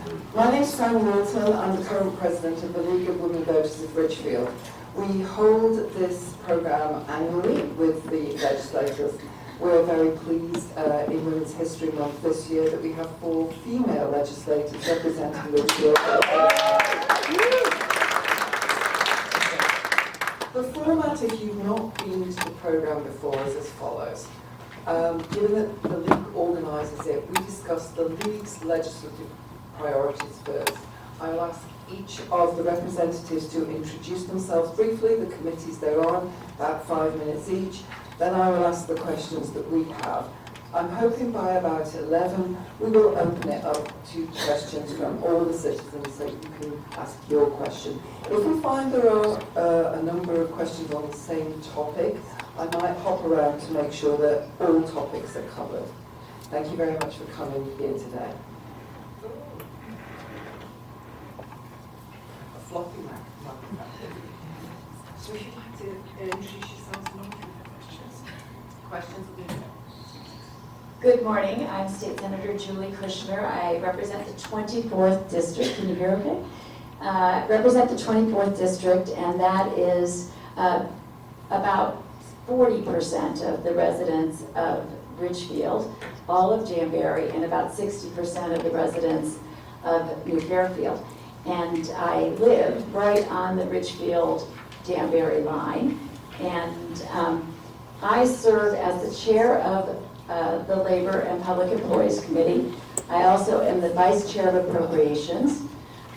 My name is Fran Walton. I'm the current president of the League of Women Voters of Ridgefield. We hold this programme annually with the legislators. We're very pleased in Women's History Month this year that we have 4 female legislators representing Ridgefield. The format, if you've not been to the programme before, is as follows. Given that the League organises it, we discuss the League's legislative priorities first. I'll ask each of the representatives to introduce themselves briefly, the committees they're on, about 5 minutes each. Then I will ask the questions that we have. I'm hoping by about 11 we will open it up to questions from all the citizens so you can ask your question. If we find there are a number of questions on the same topic, I might hop around to make sure that all topics are covered. Thank you very much for coming here today. A floppy microphone. So if you'd like to introduce yourselves and all questions will be there. Good morning. I'm State Senator Julie Kushner. I represent the 24th District. Can you hear okay? Represent the 24th District, and that is about 40% of the residents of Ridgefield, all of Danbury, and about 60% of the residents of New Fairfield. And I live right on the Ridgefield-Danbury line, and I serve as the chair of the Labor and Public Employees Committee. I also am the vice chair of Appropriations.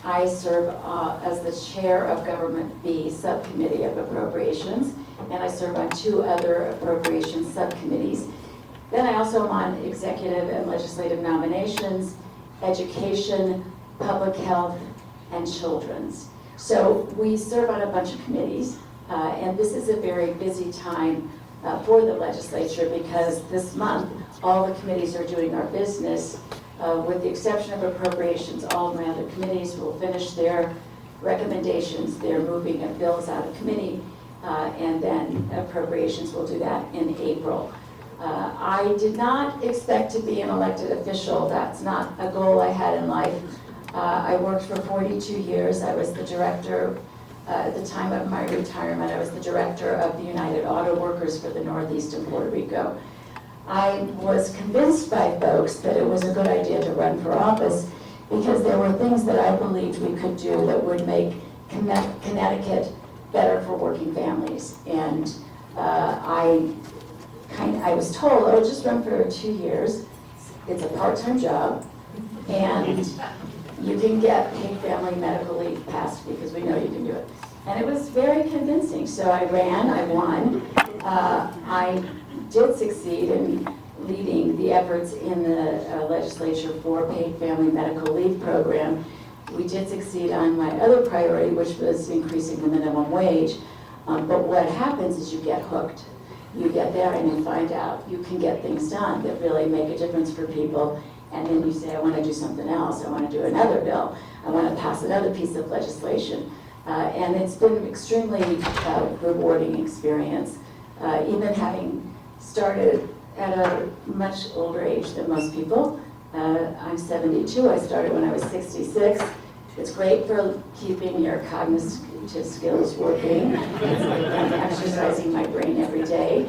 I serve as the chair of Government B Subcommittee of Appropriations, and I serve on 2 other appropriations subcommittees. Then I also am on executive and legislative nominations, education, public health, and children's. So we serve on a bunch of committees, and this is a very busy time for the legislature because this month all the committees are doing our business. With the exception of appropriations, all my other committees will finish their recommendations. They're moving bills out of committee, and then appropriations will do that in April. I did not expect to be an elected official. That's not a goal I had in life. I worked for 42 years. I was the director. At the time of my retirement, I was the director of the United Auto Workers for the Northeast and Puerto Rico. I was convinced by folks that it was a good idea to run for office because there were things that I believed we could do that would make Connecticut better for working families. And I was told, oh, just run for 2 years. It's a part-time job, and you can get paid family medical leave passed because we know you can do it. And it was very convincing. So I ran, I won. I did succeed in leading the efforts in the legislature for paid family medical leave program. We did succeed on my other priority, which was increasing the minimum wage. But what happens is you get hooked. You get there and you find out you can get things done that really make a difference for people. And then you say, I want to do something else. I want to do another bill. I want to pass another piece of legislation. And it's been an extremely rewarding experience. Even having started at a much older age than most people. I'm 72. I started when I was 66. It's great for keeping your cognitive skills working. I'm exercising my brain every day,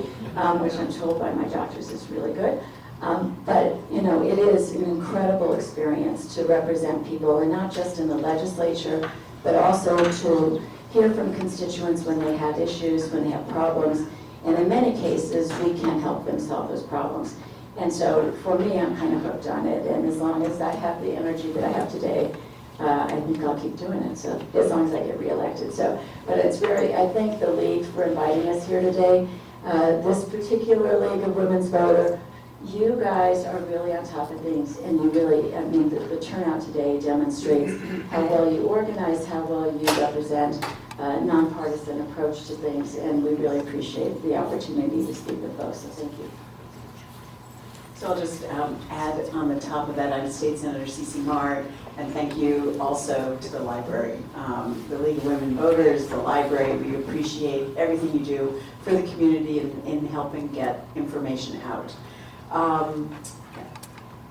which I'm told by my doctors is really good. But you know, it is an incredible experience to represent people, and not just in the legislature, but also to hear from constituents when they have issues, when they have problems, and in many cases, we can help them solve those problems. And so for me, I'm kind of hooked on it, and as long as I have the energy that I have today, I think I'll keep doing it, so as long as I get reelected. So, but it's very, I thank the League for inviting us here today. This particular League of Women's Voter, you guys are really on top of things, and you really, I mean, the turnout today demonstrates how well you organize, how well you represent a nonpartisan approach to things, and we really appreciate the opportunity to speak with folks, so thank you. So I'll just add on the top of that, I'm State Senator Ceci Maher, and thank you also to the library. The League of Women Voters, the library, we appreciate everything you do for the community in helping get information out.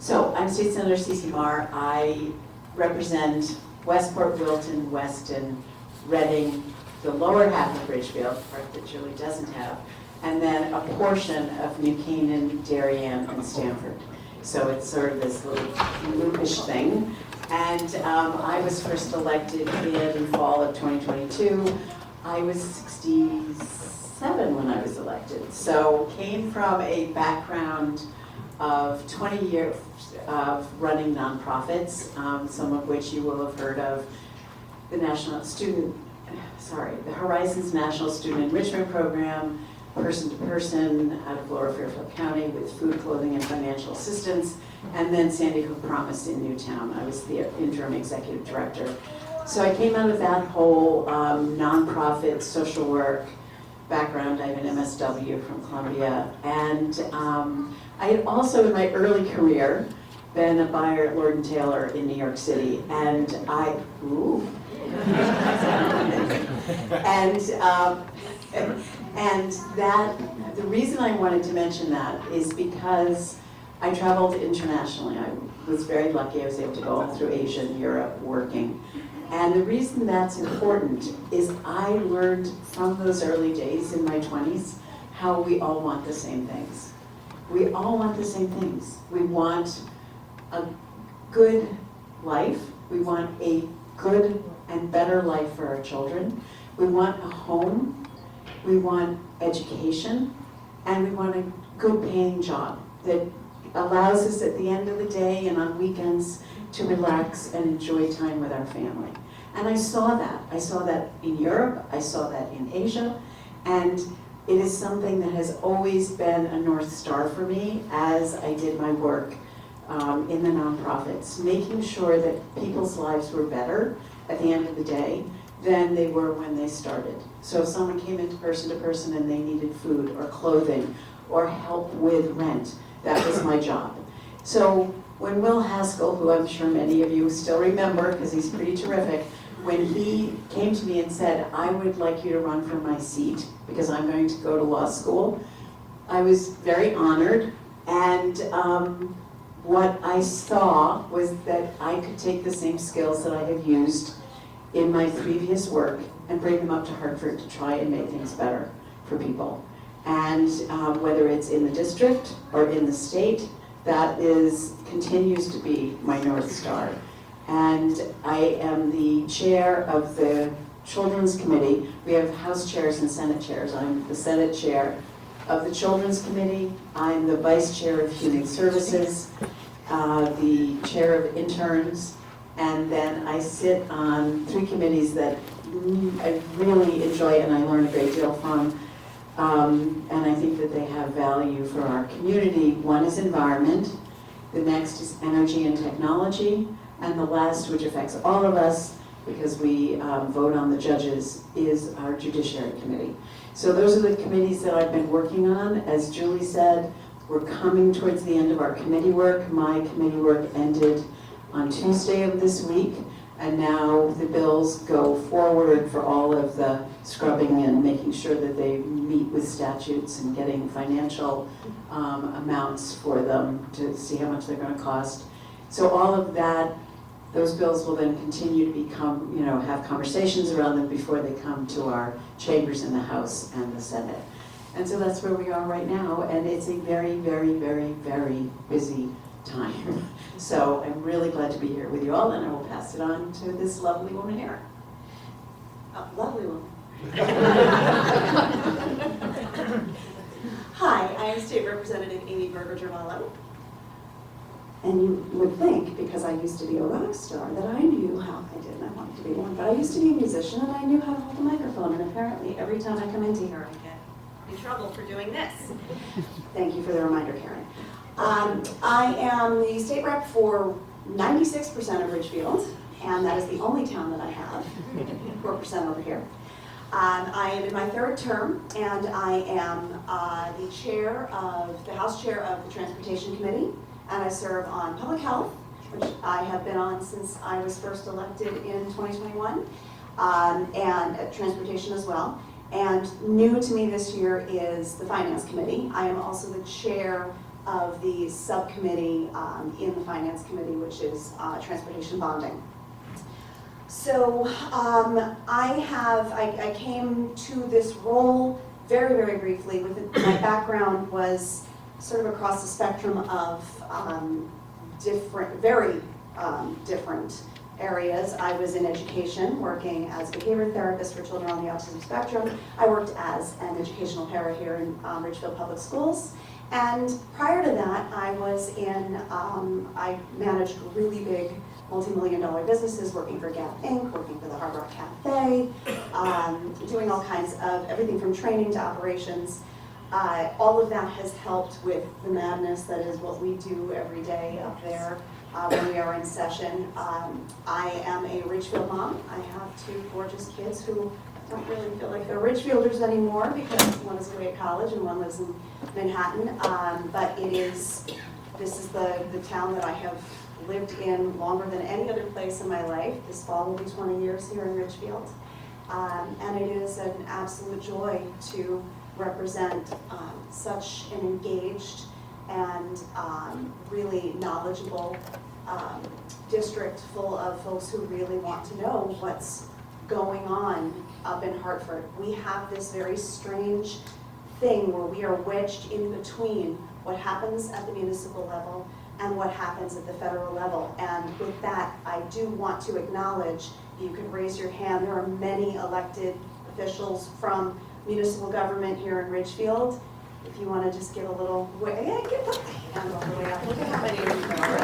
So I'm State Senator Ceci Maher. I represent Westport, Wilton, Weston, Reading, the lower half of Ridgefield, part that Julie doesn't have, and then a portion of New Canaan, Darien, and Stamford. So it's sort of this little loopish thing. And I was first elected in fall of 2022. I was 67 when I was elected. So came from a background of 20 years of running nonprofits, some of which you will have heard of. The the Horizons National Student Enrichment Program, person to person out of Lower Fairfield County with food, clothing, and financial assistance, and then Sandy Hook Promise in Newtown. I was the interim executive director. So I came out of that whole nonprofit social work background. I have an MSW from Columbia, and I had also in my early career been a buyer at Lord & Taylor in New York City, and and that, the reason I wanted to mention that is because I traveled internationally. I was very lucky. I was able to go all through Asia and Europe working. And the reason that's important is I learned from those early days in my 20s how we all want the same things. We all want the same things. We want a good life. We want a good and better life for our children. We want a home. We want education. And we want a good paying job that allows us at the end of the day and on weekends to relax and enjoy time with our family. And I saw that. I saw that in Europe. I saw that in Asia. And it is something that has always been a North Star for me as I did my work in the nonprofits, making sure that people's lives were better at the end of the day than they were when they started. So if someone came into person to person and they needed food or clothing or help with rent, that was my job. So when Will Haskell, who I'm sure many of you still remember because he's pretty terrific, when he came to me and said, I would like you to run for my seat because I'm going to go to law school, I was very honored. And what I saw was that I could take the same skills that I have used in my previous work and bring them up to Hartford to try and make things better for people. And whether it's in the district or in the state, that continues to be my North Star. And I am the chair of the Children's Committee. We have House chairs and Senate chairs. I'm the Senate chair of the Children's Committee. I'm the vice chair of Human Services, the chair of interns, and then I sit on 3 committees that I really enjoy and I learn a great deal from. And I think that they have value for our community. One is environment, the next is energy and technology, and the last, which affects all of us because we vote on the judges, is our Judiciary Committee. So those are the committees that I've been working on. As Julie said, we're coming towards the end of our committee work. My committee work ended on Tuesday of this week, and now the bills go forward for all of the scrubbing and making sure that they meet with statutes and getting financial amounts for them to see how much they're going to cost. So all of that, those bills will then continue to become, have conversations around them before they come to our chambers in the House and the Senate. And so that's where we are right now, and it's a very, very, very, very busy time. So I'm really glad to be here with you all, and I will pass it on to this lovely woman here. Oh, lovely woman. Hi, I am State Representative Aimee Berger-Girvalo. And you would think, because I used to be a rock star, that I knew how, I didn't, I wanted to be one, but I used to be a musician and I knew how to hold a microphone, and apparently every time I come into here I get in trouble for doing this. Thank you for the reminder, Karen. I am the state rep for 96% of Ridgefield, and that is the only town that I have, 4% over here. I am in my 3rd term, and I am the House Chair of the Transportation Committee, and I serve on Public Health, which I have been on since I was first elected in 2021, and Transportation as well. And new to me this year is the Finance Committee. I am also the chair of the subcommittee in the Finance Committee, which is transportation bonding. So I came to this role very, very briefly. My background was sort of across the spectrum of very different areas. I was in education, working as a behavior therapist for children on the autism spectrum. I worked as an educational para here in Ridgefield Public Schools. And prior to that, I was I managed really big multi-million-dollar businesses, working for Gap Inc., working for the Hard Rock Cafe, doing all kinds of everything from training to operations. All of that has helped with the madness that is what we do every day up there when we are in session. I am a Ridgefield mom. I have two gorgeous kids who don't really feel like they're Ridgefielders anymore because one is away at college and one lives in Manhattan. But this is the town that I have lived in longer than any other place in my life. This fall will be 20 years here in Ridgefield. And it is an absolute joy to represent such an engaged and really knowledgeable district full of folks who really want to know what's going on up in Hartford. We have this very strange thing where we are wedged in between what happens at the municipal level and what happens at the federal level. And with that, I do want to acknowledge, you can raise your hand, there are many elected officials from municipal government here in Ridgefield. If you want to just give a little way, yeah, give the hand all the way up. Look at how many of you are.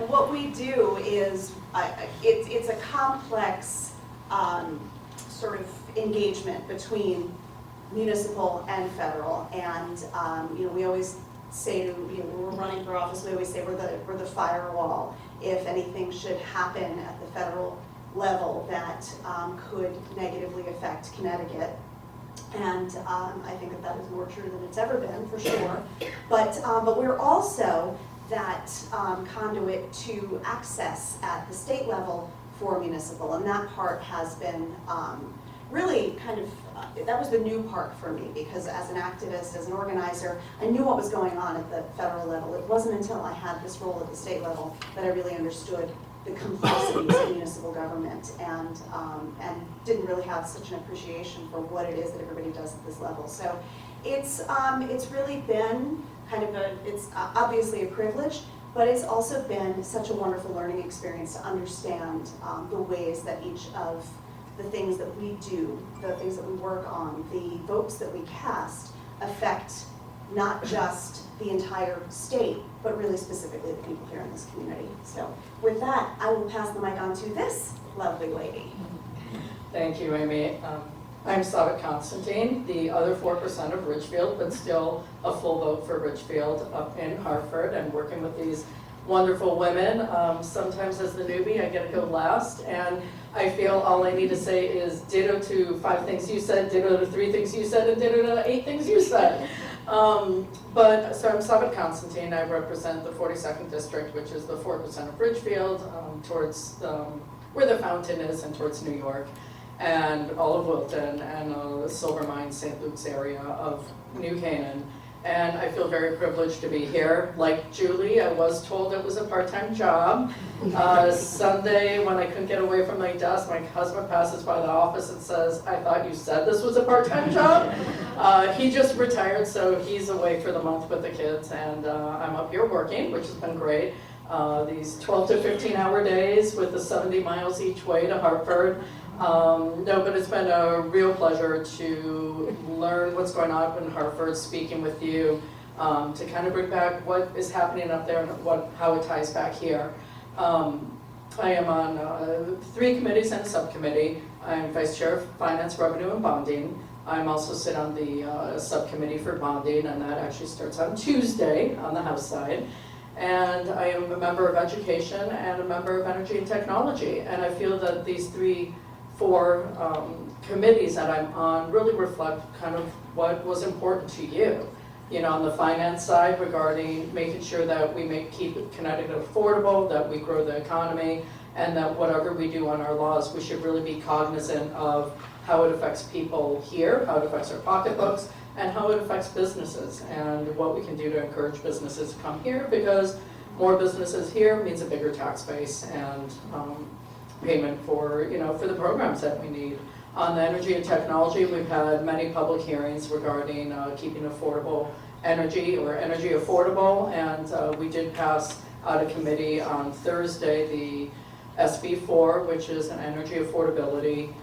What we do is, it's a complex sort of engagement between municipal and federal, and we always say to, when we're running for office, we always say we're the firewall. If anything should happen at the federal level that could negatively affect Connecticut. And I think that is more true than it's ever been, for sure. But we're also that conduit to access at the state level for municipal, and that part has been really kind of, that was the new part for me, because as an activist, as an organizer, I knew what was going on at the federal level. It wasn't until I had this role at the state level that I really understood the complexities of municipal government, and didn't really have such an appreciation for what it is that everybody does at this level. So it's really been kind of it's obviously a privilege, but it's also been such a wonderful learning experience to understand the ways that each of the things that we do, the things that we work on, the votes that we cast affect not just the entire state, but really specifically the people here in this community. So with that, I will pass the mic on to this lovely lady. Thank you, Aimee. I'm Savet Constantine, the other 4% of Ridgefield, but still a full vote for Ridgefield up in Hartford, and working with these wonderful women. Sometimes as the newbie, I get to go last, and I feel all I need to say is ditto to 5 things you said, ditto to 3 things you said, and ditto to 8 things you said. So I'm Savet Constantine. I represent the 42nd District, which is the 4% of Ridgefield, towards where the fountain is and towards New York, and all of Wilton, and the Silver Mine, St. Luke's area of New Canaan. And I feel very privileged to be here. Like Julie, I was told it was a part-time job. Sunday, when I couldn't get away from my desk, my husband passes by the office and says, "I thought you said this was a part-time job." He just retired, so he's away for the month with the kids, and I'm up here working, which has been great. These 12 to 15-hour days with the 70 miles each way to Hartford. No, but it's been a real pleasure to learn what's going on in Hartford, speaking with you, to kind of bring back what is happening up there and how it ties back here. I am on 3 committees and a subcommittee. I'm Vice Chair of Finance, Revenue, and Bonding. I'm also sit on the subcommittee for bonding, and that actually starts on Tuesday on the House side. And I am a member of Education and a member of Energy and Technology. And I feel that these 4 committees that I'm on really reflect kind of what was important to you. You know, on the finance side, regarding making sure that we keep Connecticut affordable, that we grow the economy, and that whatever we do on our laws, we should really be cognizant of how it affects people here, how it affects our pocketbooks, and how it affects businesses, and what we can do to encourage businesses to come here, because more businesses here means a bigger tax base and payment for, for the programs that we need. On the energy and technology, we've had many public hearings regarding keeping affordable energy, or energy affordable, and we did pass out of committee on Thursday the SB4, which is an energy affordability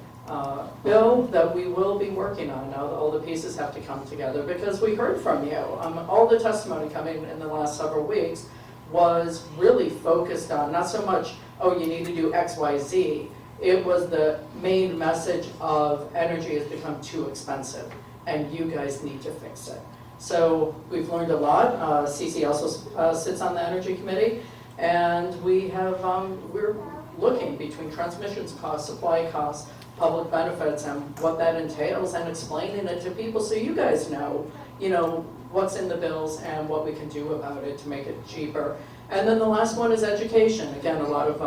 bill that we will be working on. Now all the pieces have to come together, because we heard from you. All the testimony coming in the last several weeks was really focused on not so much, oh, you need to do X, Y, Z. It was the main message of energy has become too expensive and you guys need to fix it. So we've learned a lot. Ceci also sits on the energy committee, and we have, we're looking between transmissions costs, supply costs, public benefits, and what that entails, and explaining it to people so you guys know, what's in the bills and what we can do about it to make it cheaper. And then the last one is education. Again, a lot of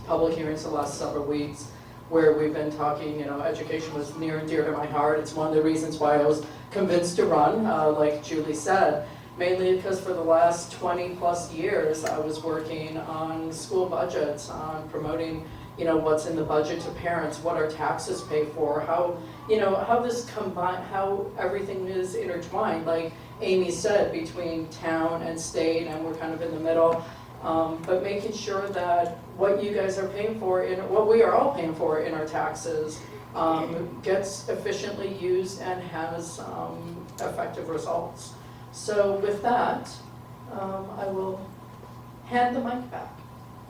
public hearings the last several weeks where we've been talking, education was near and dear to my heart. It's one of the reasons why I was convinced to run, like Julie said, mainly because for the last 20 plus years I was working on school budgets, on promoting what's in the budget to parents, what our taxes pay for, how this how everything is intertwined, like Aimee said, between town and state, and we're kind of in the middle. But making sure that what you guys are paying for, what we are all paying for in our taxes, gets efficiently used and has effective results. So with that, I will hand the mic back.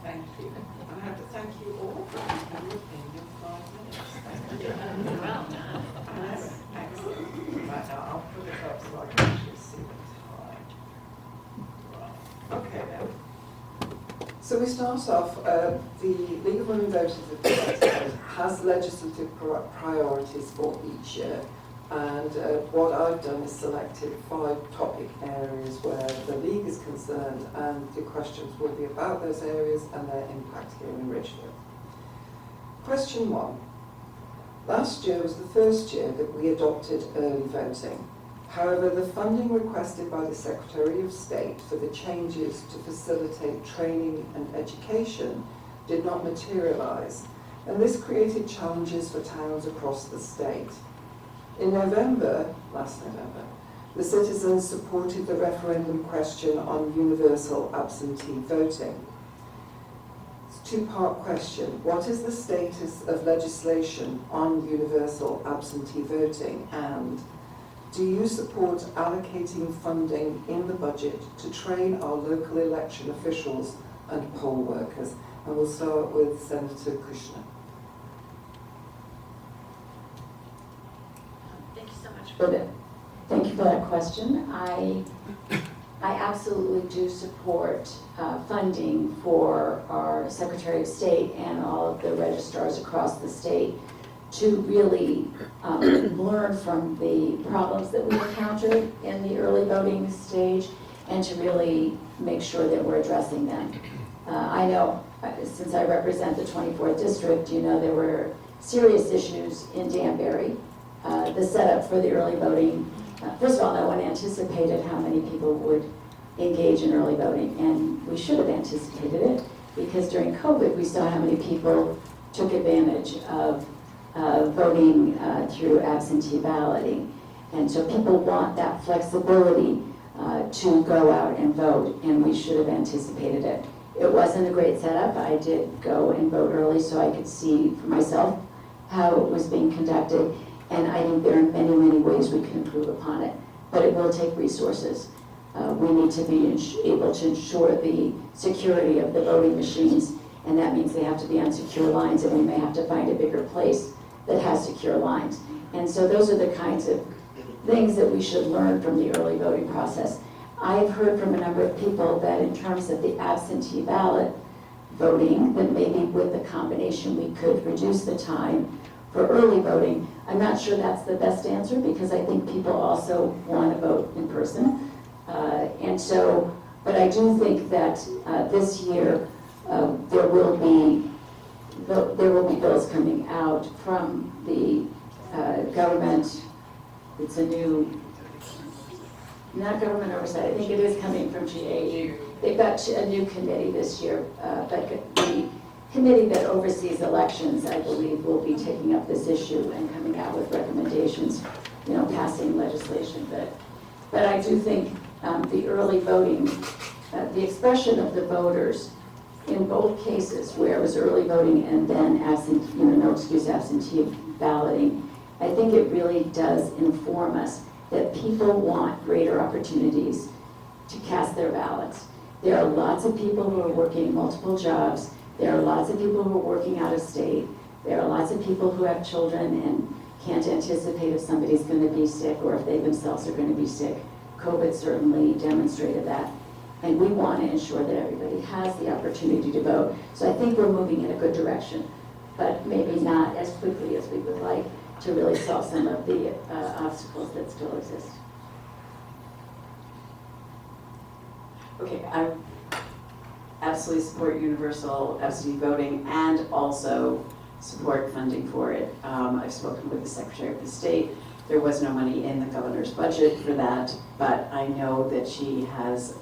Thank you. And I have to thank you all for everything in 5 minutes. Well done. That's excellent. Right, now I'll put it up so I can actually see the time. Right. Okay then. So we start off, the League of Women Voters of Ridgefield has legislative priorities for each year, and what I've done is selected 5 topic areas where the League is concerned, and the questions will be about those areas and their impact here in Ridgefield. Question 1. Last year was the first year that we adopted early voting. However, the funding requested by the Secretary of State for the changes to facilitate training and education did not materialise, and this created challenges for towns across the state. In last November, the citizens supported the referendum question on universal absentee voting. It's a 2-part question. What is the status of legislation on universal absentee voting, and do you support allocating funding in the budget to train our local election officials and poll workers? And we'll start with Senator Kushner. Thank you so much for that. Thank you for that question. I absolutely do support funding for our Secretary of State and all of the registrars across the state to really learn from the problems that we encountered in the early voting stage, and to really make sure that we're addressing them. I know, since I represent the 24th district, there were serious issues in Danbury. The setup for the early voting, first of all, no one anticipated how many people would engage in early voting, and we should have anticipated it, because during COVID we saw how many people took advantage of voting through absentee balloting. And so people want that flexibility to go out and vote, and we should have anticipated it. It wasn't a great setup. I did go and vote early so I could see for myself how it was being conducted, and I think there are many, many ways we can improve upon it, but it will take resources. We need to be able to ensure the security of the voting machines, and that means they have to be on secure lines, and we may have to find a bigger place that has secure lines. And so those are the kinds of things that we should learn from the early voting process. I've heard from a number of people that in terms of the absentee ballot voting, that maybe with the combination we could reduce the time for early voting. I'm not sure that's the best answer, because I think people also want to vote in person. But I do think that this year there will be there will be bills coming out from the government. It's a new, not government oversight, I think it is coming from GA. They've got a new committee this year, but the committee that oversees elections, I believe, will be taking up this issue and coming out with recommendations, passing legislation. But I do think the early voting, the expression of the voters in both cases where it was early voting and then no excuse absentee balloting, I think it really does inform us that people want greater opportunities to cast their ballots. There are lots of people who are working multiple jobs. There are lots of people who are working out of state. There are lots of people who have children and can't anticipate if somebody's going to be sick or if they themselves are going to be sick. COVID certainly demonstrated that. And we want to ensure that everybody has the opportunity to vote. So I think we're moving in a good direction, but maybe not as quickly as we would like to really solve some of the obstacles that still exist. Okay, I absolutely support universal absentee voting and also support funding for it. I've spoken with the Secretary of the State. There was no money in the governor's budget for that, but I know that she has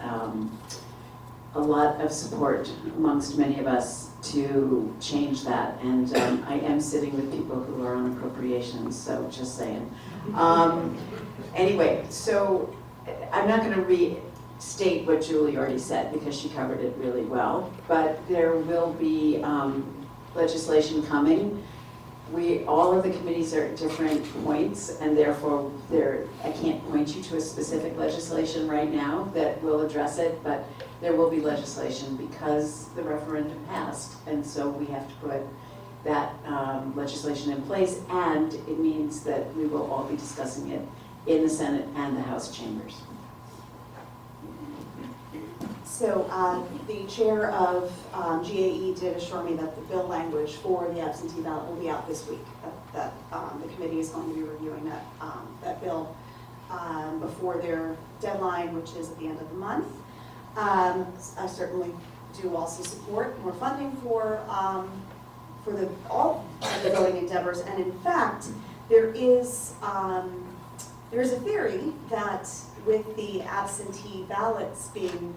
a lot of support amongst many of us to change that. And I am sitting with people who are on appropriations, so just saying. Anyway, so I'm not going to restate what Julie already said because she covered it really well, but there will be legislation coming. All of the committees are at different points, and therefore I can't point you to a specific legislation right now that will address it, but there will be legislation because the referendum passed, and so we have to put that legislation in place, and it means that we will all be discussing it in the Senate and the House chambers. So the chair of GAE did assure me that the bill language for the absentee ballot will be out this week. That the committee is going to be reviewing that bill before their deadline, which is at the end of the month. I certainly do also support more funding for all of the voting endeavors. And in fact, there is a theory that with the absentee ballots being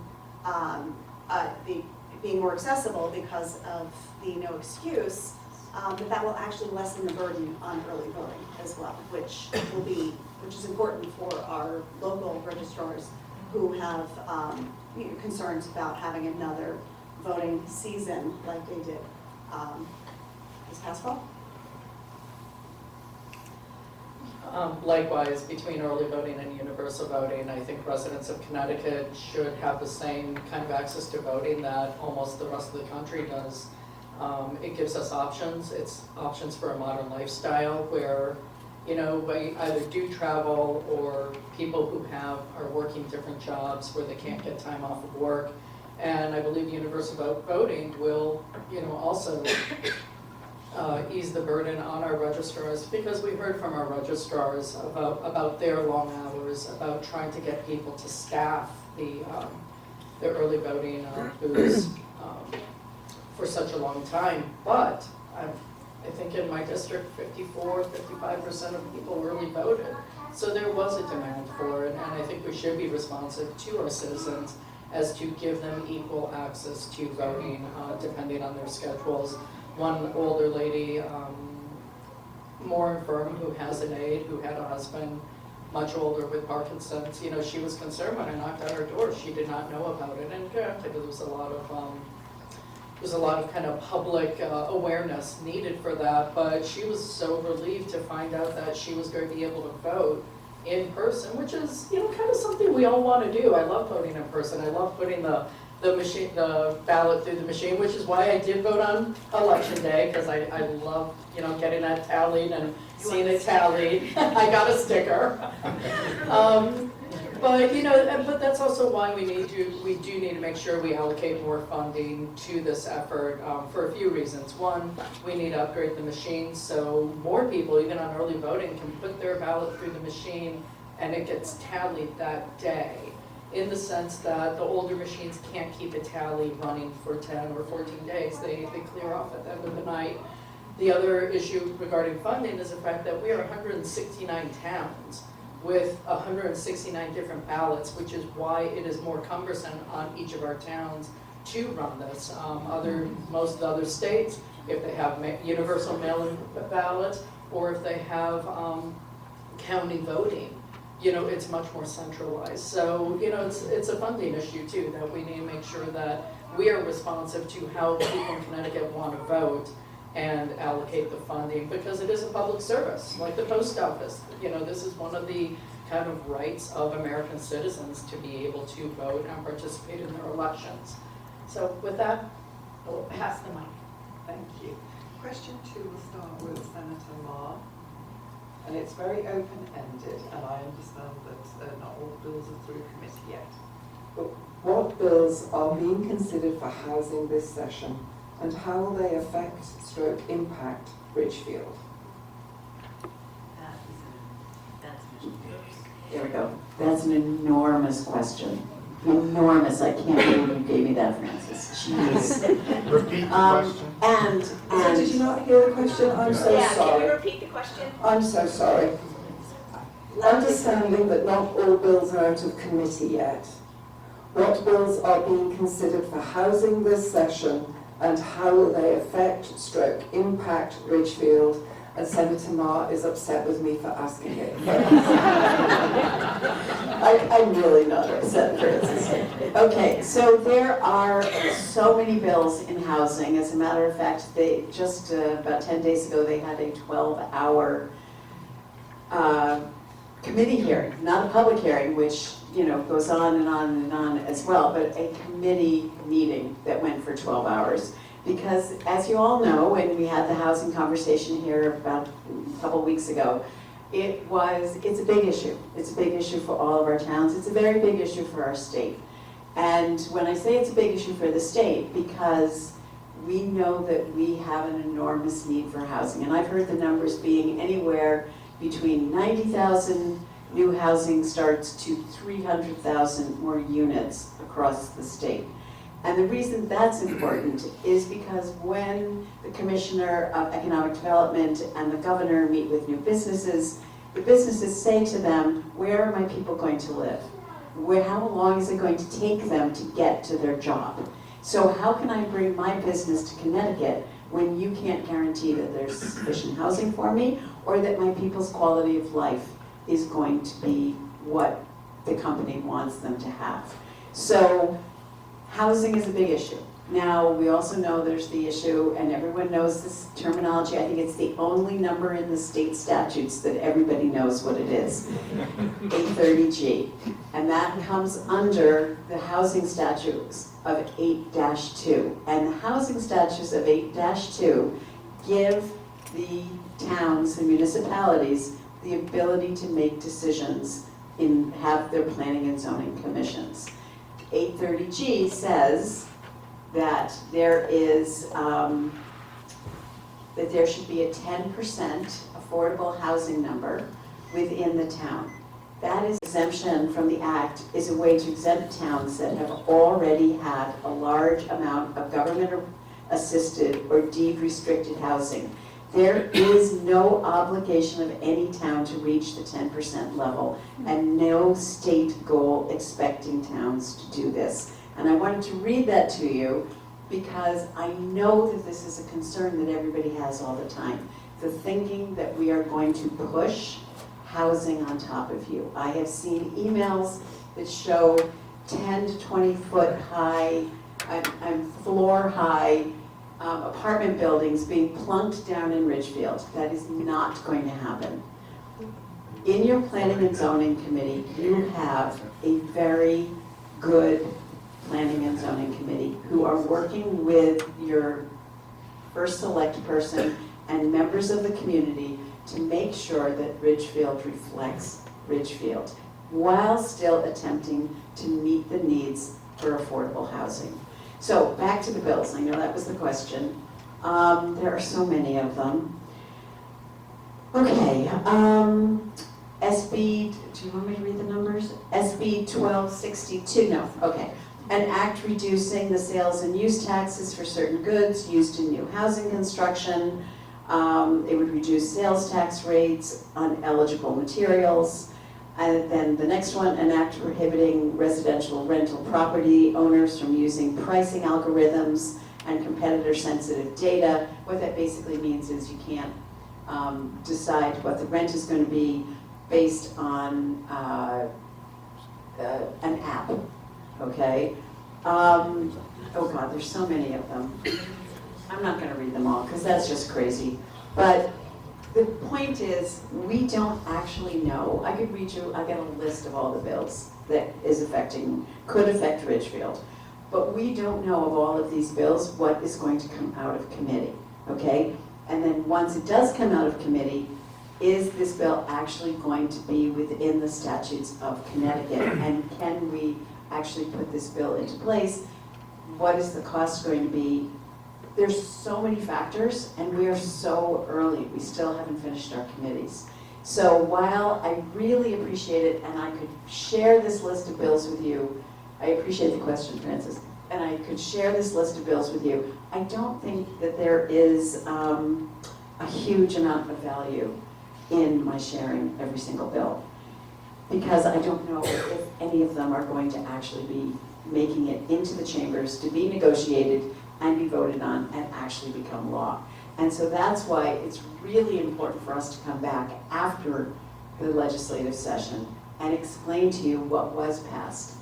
more accessible because of the no excuse, that will actually lessen the burden on early voting as well, which is important for our local registrars who have concerns about having another voting season like they did this past fall. Likewise, between early voting and universal voting, I think residents of Connecticut should have the same kind of access to voting that almost the rest of the country does. It gives us options. It's options for a modern lifestyle where, we either do travel or people who are working different jobs where they can't get time off of work. And I believe universal voting will, also ease the burden on our registrars, because we heard from our registrars about their long hours, about trying to get people to staff the early voting booths for such a long time. But I think in my district, 55% of people early voted. So there was a demand for it, and I think we should be responsive to our citizens as to give them equal access to voting, depending on their schedules. One older lady, more infirm, who has an aide, who had a husband much older with Parkinson's, she was concerned when I knocked on her door. She did not know about it, and granted, there was a lot of kind of public awareness needed for that, but she was so relieved to find out that she was going to be able to vote in person, which is, kind of something we all want to do. I love voting in person. I love putting the ballot through the machine, which is why I did vote on election day, because I love, getting that tallied and seeing it tallied. I got a sticker. But that's also why we do need to make sure we allocate more funding to this effort for a few reasons. One, we need to upgrade the machine so more people, even on early voting, can put their ballot through the machine and it gets tallied that day, in the sense that the older machines can't keep a tally running for 10 or 14 days. They clear off at the end of the night. The other issue regarding funding is the fact that we are 169 towns with 169 different ballots, which is why it is more cumbersome on each of our towns to run this. Most of the other states, if they have universal mail-in ballots, or if they have county voting, it's much more centralized. So, it's a funding issue too, that we need to make sure that we are responsive to how people in Connecticut want to vote and allocate the funding, because it is a public service, like the post office. This is one of the kind of rights of American citizens to be able to vote and participate in their elections. So with that, I will pass the mic. Thank you. Question 2 will start with Senator Maher. And it's very open-ended, and I understand that not all bills are through committee yet. But what bills are being considered for housing this session, and how will they affect / impact Ridgefield? There we go. That's an enormous question. Enormous. I can't believe you gave me that, Francis. Jeez. Repeat the question. So did you not hear the question? I'm so Yeah, can sorry. you repeat the question? I'm so sorry. Understanding that not all bills are out of committee yet, what bills are being considered for housing this session, and how will they affect / impact Ridgefield? And Senator Maher is upset with me for asking it. I'm really not upset, Francis. Okay, so there are so many bills in housing. As a matter of fact, they just about 10 days ago, they had a 12-hour committee hearing, not a public hearing, which goes on and on and on as well, but a committee meeting that went for 12 hours. Because as you all know, when we had the housing conversation here about a couple weeks ago, it's a big issue. It's a big issue for all of our towns. It's a very big issue for our state. And when I say it's a big issue for the state, because we know that we have an enormous need for housing. And I've heard the numbers being anywhere between 90,000 new housing starts to 300,000 more units across the state. And the reason that's important is because when the Commissioner of Economic Development and the Governor meet with new businesses, the businesses say to them, where are my people going to live? How long is it going to take them to get to their job? So how can I bring my business to Connecticut when you can't guarantee that there's sufficient housing for me, or that my people's quality of life is going to be what the company wants them to have? So housing is a big issue. Now, we also know there's the issue, and everyone knows this terminology. I think it's the only number in the state statutes that everybody knows what it is, 830G. And that comes under the housing statutes of 8-2. And the housing statutes of 8-2 give the towns and municipalities the ability to make decisions and have their planning and zoning commissions. 830G says that there should be a 10% affordable housing number within the town. That is exemption from the Act is a way to exempt towns that have already had a large amount of government-assisted or deed-restricted housing. There is no obligation of any town to reach the 10% level, and no state goal expecting towns to do this. And I wanted to read that to you because I know that this is a concern that everybody has all the time. The thinking that we are going to push housing on top of you. I have seen emails that show 10 to 20 foot high, floor high apartment buildings being plunked down in Ridgefield. That is not going to happen. In your Planning and Zoning Committee, you have a very good Planning and Zoning Committee who are working with your first select person and members of the community to make sure that Ridgefield reflects Ridgefield while still attempting to meet the needs for affordable housing. So back to the bills. I know that was the question. There are so many of them. Okay. SB, do you want me to read the numbers? SB 1262, no, okay. An act reducing the sales and use taxes for certain goods used in new housing construction. It would reduce sales tax rates on eligible materials. And then the next one, an act prohibiting residential rental property owners from using pricing algorithms and competitor-sensitive data. What that basically means is you can't decide what the rent is going to be based on an app, okay? Oh God, there's so many of them. I'm not going to read them all because that's just crazy. But the point is, we don't actually know. I could read you, I got a list of all the bills that could affect Ridgefield. But we don't know of all of these bills what is going to come out of committee, okay? And then once it does come out of committee, is this bill actually going to be within the statutes of Connecticut? And can we actually put this bill into place? What is the cost going to be? There's so many factors, and we are so early. We still haven't finished our committees. So while I really appreciate it, and I could share this list of bills with you, I appreciate the question, Francis, and I could share this list of bills with you, I don't think that there is a huge amount of value in my sharing every single bill, because I don't know if any of them are going to actually be making it into the chambers to be negotiated and be voted on and actually become law. And so that's why it's really important for us to come back after the legislative session and explain to you what was passed,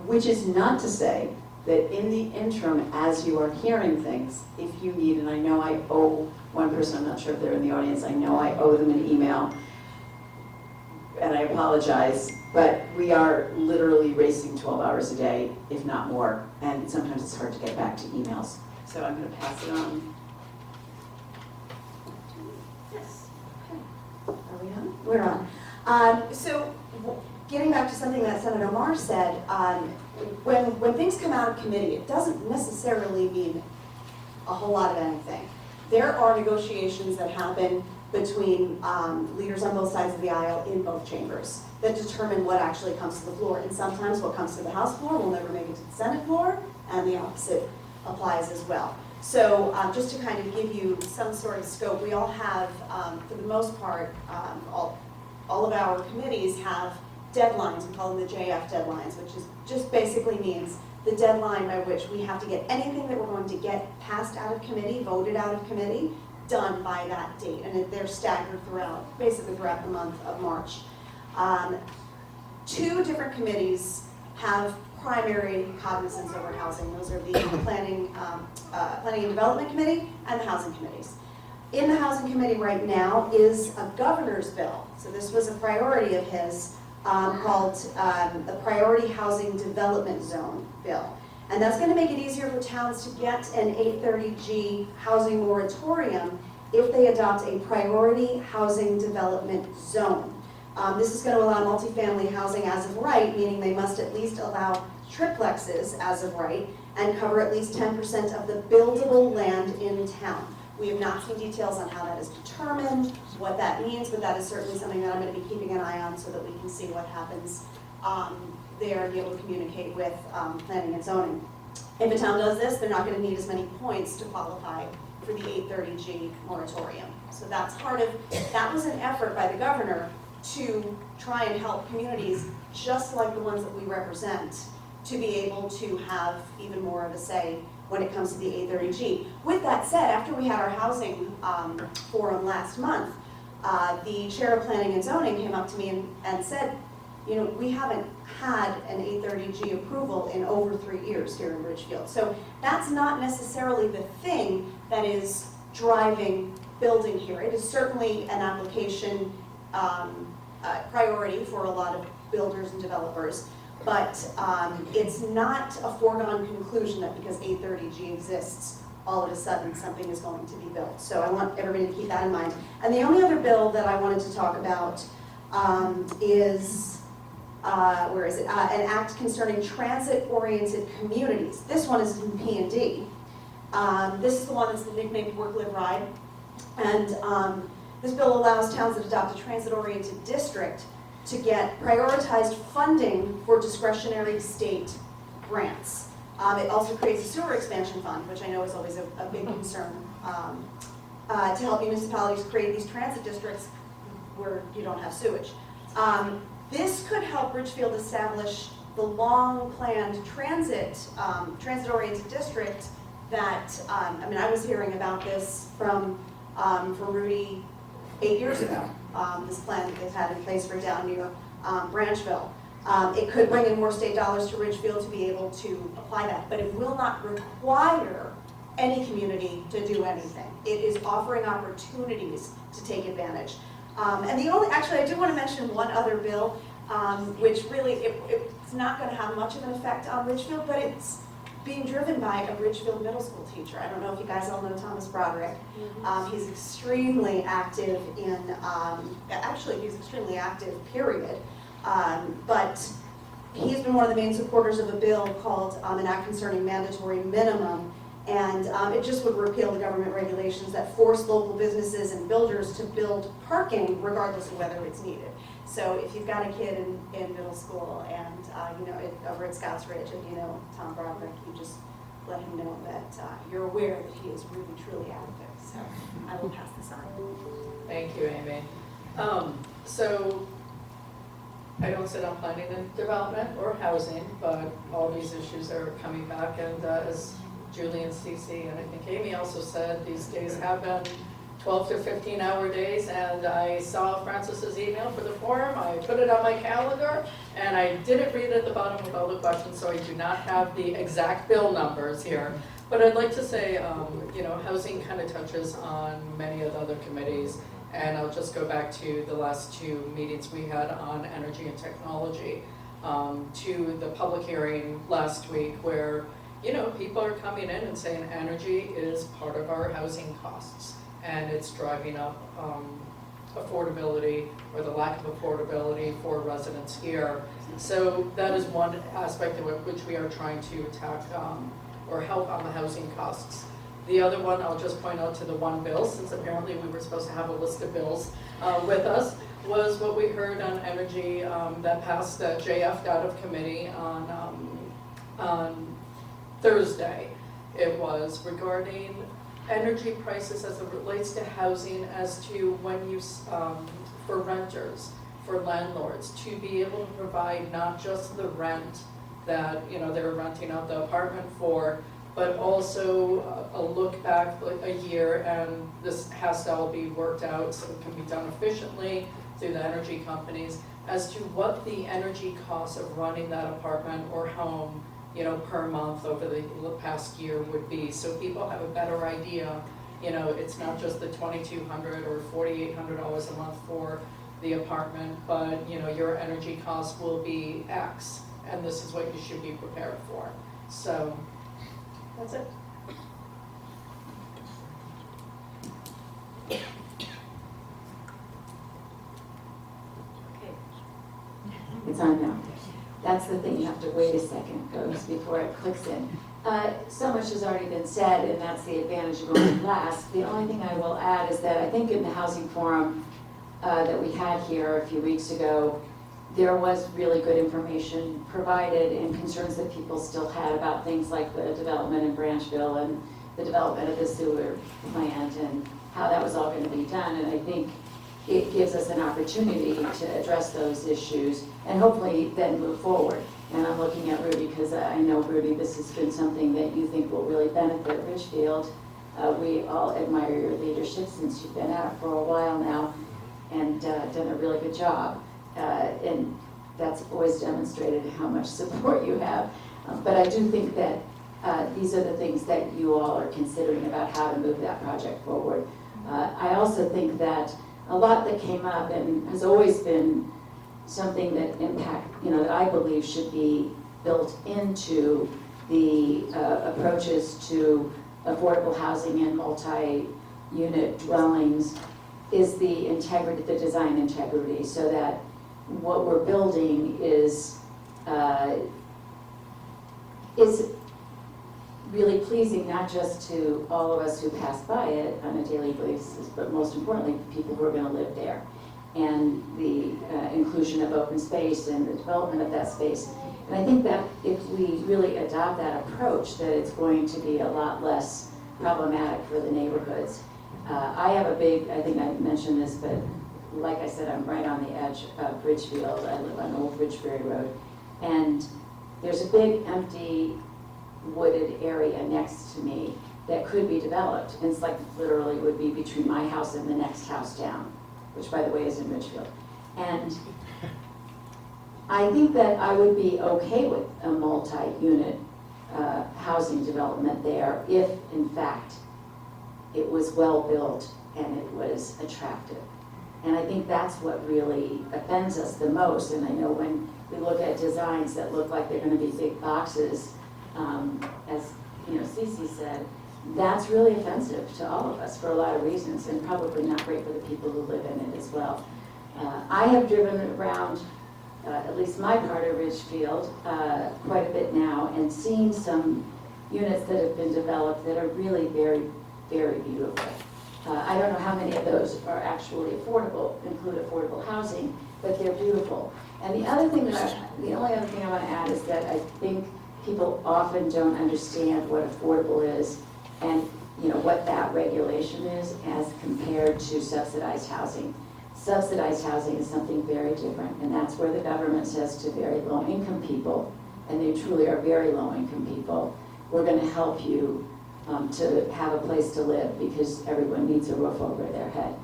which is not to say that in the interim, as you are hearing things, if you need, and I know I owe one person, I'm not sure if they're in the audience, I know I owe them an email, and I apologize, but we are literally racing 12 hours a day, if not more, and sometimes it's hard to get back to emails. So I'm going to pass it on. Yes. Okay. Are we on? We're on. Getting back to something that Senator Maher said, when things come out of committee, it doesn't necessarily mean a whole lot of anything. There are negotiations that happen between leaders on both sides of the aisle in both chambers that determine what actually comes to the floor. And sometimes what comes to the House floor will never make it to the Senate floor, and the opposite applies as well. So just to kind of give you some sort of scope, we all have, for the most part, all of our committees have deadlines. We call them the JF deadlines, which is just basically means the deadline by which we have to get anything that we're going to get passed out of committee, voted out of committee, done by that date. And they're staggered basically throughout the month of March. 2 different committees have primary cognizance over housing. Those are the Planning and Development Committee and the Housing Committees. In the Housing Committee right now is a governor's bill. So this was a priority of his called the Priority Housing Development Zone Bill. And that's going to make it easier for towns to get an 830G housing moratorium if they adopt a priority housing development zone. This is going to allow multifamily housing as of right, meaning they must at least allow triplexes as of right and cover at least 10% of the buildable land in town. We have not seen details on how that is determined, what that means, but that is certainly something that I'm going to be keeping an eye on so that we can see what happens there and be able to communicate with planning and zoning. If a town does this, they're not going to need as many points to qualify for the 830G moratorium. So that's that was an effort by the governor to try and help communities just like the ones that we represent to be able to have even more of a say when it comes to the 830G. With that said, after we had our housing forum last month, the chair of planning and zoning came up to me and said, you know, we haven't had an 830G approval in over 3 years here in Ridgefield. So that's not necessarily the thing that is driving building here. It is certainly an application priority for a lot of builders and developers, but it's not a foregone conclusion that because 830G exists, all of a sudden something is going to be built. So I want everybody to keep that in mind. And the only other bill that I wanted to talk about is where is it? An act concerning transit-oriented communities. This one is in P&D. This is the one that's nicknamed Work, Live, Ride. And this bill allows towns that adopt a transit-oriented district to get prioritized funding for discretionary state grants. It also creates a sewer expansion fund, which I know is always a big concern, to help municipalities create these transit districts where you don't have sewage. This could help Ridgefield establish the long-planned transit-oriented district that, I mean, I was hearing about this from Rudy 8 years ago, this plan that they've had in place for down near Branchville. It could bring in more state dollars to Ridgefield to be able to apply that, but it will not require any community to do anything. It is offering opportunities to take advantage. And the only, actually, I do want to mention one other bill, which really, it's not going to have much of an effect on Ridgefield, but it's being driven by a Ridgefield middle school teacher. I don't know if you guys all know Thomas Broderick. He's extremely active in, actually he's extremely active, period. But he's been one of the main supporters of a bill called an act concerning mandatory minimum. And it just would repeal the government regulations that force local businesses and builders to build parking regardless of whether it's needed. So if you've got a kid in middle school and over at Scouts Ridge and you know Tom Broderick, you just let him know that you're aware that he is really truly active. So I will pass this on. Thank you, Aimee. So I don't sit on planning and development or housing, but all these issues are coming back, and as Julie and Ceci and I think Aimee also said, these days have been 12 to 15-hour days, and I saw Francis's email for the forum. I put it on my calendar, and I didn't read at the bottom with all the questions, so I do not have the exact bill numbers here. But I'd like to say, housing kind of touches on many of the other committees, and I'll just go back to the last 2 meetings we had on energy and technology, to the public hearing last week where people are coming in and saying energy is part of our housing costs, and it's driving up affordability or the lack of affordability for residents here. So that is one aspect of which we are trying to attack or help on the housing costs. The other one, I'll just point out to the one bill, since apparently we were supposed to have a list of bills with us, was what we heard on energy that passed, that JF out of committee on Thursday. It was regarding energy prices as it relates to housing, as to when you, for renters, for landlords, to be able to provide not just the rent that they're renting out the apartment for, but also a look back like a year, and this has to all be worked out so it can be done efficiently through the energy companies, as to what the energy costs of running that apartment or home per month over the past year would be, so people have a better idea. It's not just the $2,200 or $4,800 a month for the apartment, but your energy costs will be X, and this is what you should be prepared for. So that's it. It's on now. That's the thing, you have to wait a second, folks, before it clicks in. So much has already been said, and that's the advantage of going last. The only thing I will add is that I think in the housing forum that we had here a few weeks ago, there was really good information provided and concerns that people still had about things like the development in Branchville and the development of the sewer plant and how that was all going to be done. And I think it gives us an opportunity to address those issues and hopefully then move forward. And I'm looking at Rudy because I know, Rudy, this has been something that you think will really benefit Ridgefield. We all admire your leadership since you've been at it for a while now and done a really good job. And that's always demonstrated how much support you have. But I do think that these are the things that you all are considering about how to move that project forward. I also think that a lot that came up and has always been something that that I believe should be built into the approaches to affordable housing and multi-unit dwellings is the integrity, the design integrity, so that what we're building is really pleasing, not just to all of us who pass by it on a daily basis, but most importantly, people who are going to live there. and the inclusion of open space and the development of that space. And I think that if we really adopt that approach, that it's going to be a lot less problematic for the neighborhoods. I have a big, I think I mentioned this, but like I said, I'm right on the edge of Ridgefield. I live on Old Ridgebury Road. And there's a big empty wooded area next to me that could be developed. And it's like literally would be between my house and the next house down, which by the way is in Ridgefield. And I think that I would be okay with a multi-unit housing development there if in fact it was well built and it was attractive. And I think that's what really offends us the most. And I know when we look at designs that look like they're going to be big boxes, as Ceci said, that's really offensive to all of us for a lot of reasons, and probably not great for the people who live in it as well. I have driven around, at least my part of Ridgefield, quite a bit now, and seen some units that have been developed that are really very, very beautiful. I don't know how many of those are actually affordable, include affordable housing, but they're beautiful. And the only other thing I want to add is that I think people often don't understand what affordable is and what that regulation is as compared to subsidized housing. Subsidized housing is something very different, and that's where the government says to very low-income people, and they truly are very low-income people, we're going to help you to have a place to live because everyone needs a roof over their head.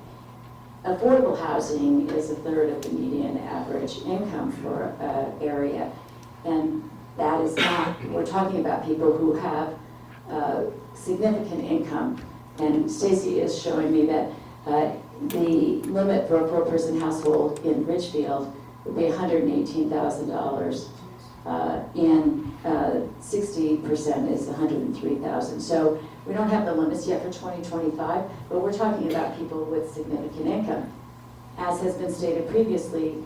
Affordable housing is a third of the median average income for an area, and that is not, we're talking about people who have significant income, and Ceci is showing me that the limit for a four-person household in Ridgefield would be $118,000, and 60% is $103,000. So we don't have the limits yet for 2025, but we're talking about people with significant income. As has been stated previously,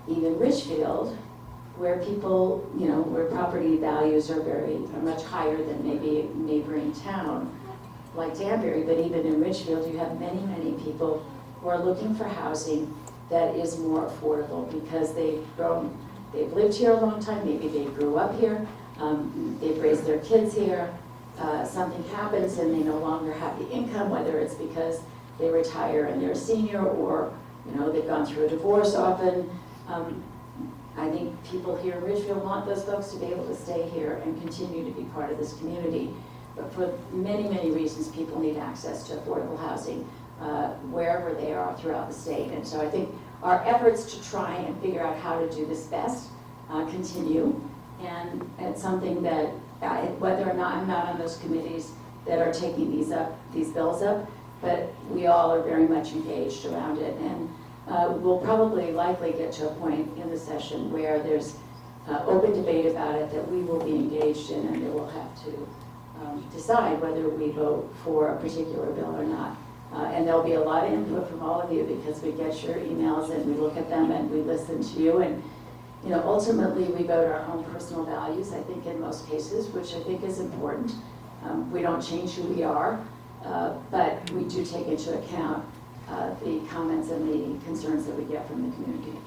even Ridgefield, where people, where property values are much higher than maybe a neighboring town like Danbury, but even in Ridgefield, you have many, many people who are looking for housing that is more affordable because they've lived here a long time, maybe they grew up here, they've raised their kids here, something happens and they no longer have the income, whether it's because they retire and they're a senior or they've gone through a divorce often. I think people here in Ridgefield want those folks to be able to stay here and continue to be part of this community. But for many, many reasons, people need access to affordable housing wherever they are throughout the state. And so I think our efforts to try and figure out how to do this best continue. And it's something that, whether or not I'm not on those committees that are taking these bills up, but we all are very much engaged around it. And we'll probably likely get to a point in the session where there's open debate about it that we will be engaged in, and we'll have to decide whether we vote for a particular bill or not. And there'll be a lot of input from all of you because we get your emails and we look at them and we listen to you. And ultimately we vote our own personal values, I think in most cases, which I think is important. We don't change who we are, but we do take into account the comments and the concerns that we get from the community.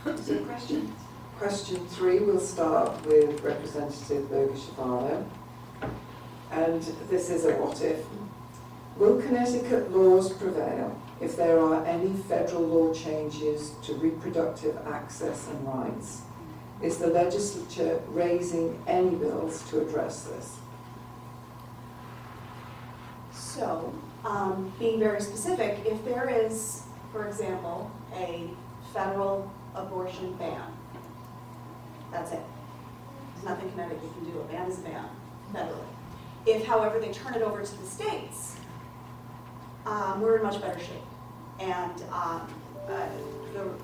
Is there questions? Question 3, we'll start with Representative Berger-Girvalo. And this is a what if. Will Connecticut laws prevail if there are any federal law changes to reproductive access and rights? Is the legislature raising any bills to address this? So, being very specific, if there is, for example, a federal abortion ban, that's it. There's nothing Connecticut can do. A ban is a ban, federally. If, however, they turn it over to the states, we're in much better shape. And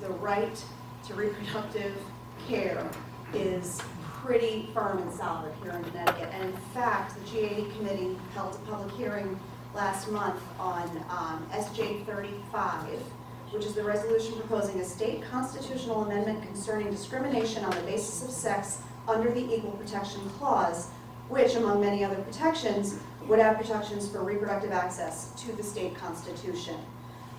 the right to reproductive care is pretty firm and solid here in Connecticut. And in fact, the GAE committee held a public hearing last month on SJ 35, which is the resolution proposing a state constitutional amendment concerning discrimination on the basis of sex under the Equal Protection Clause, which, among many other protections, would have protections for reproductive access to the state constitution.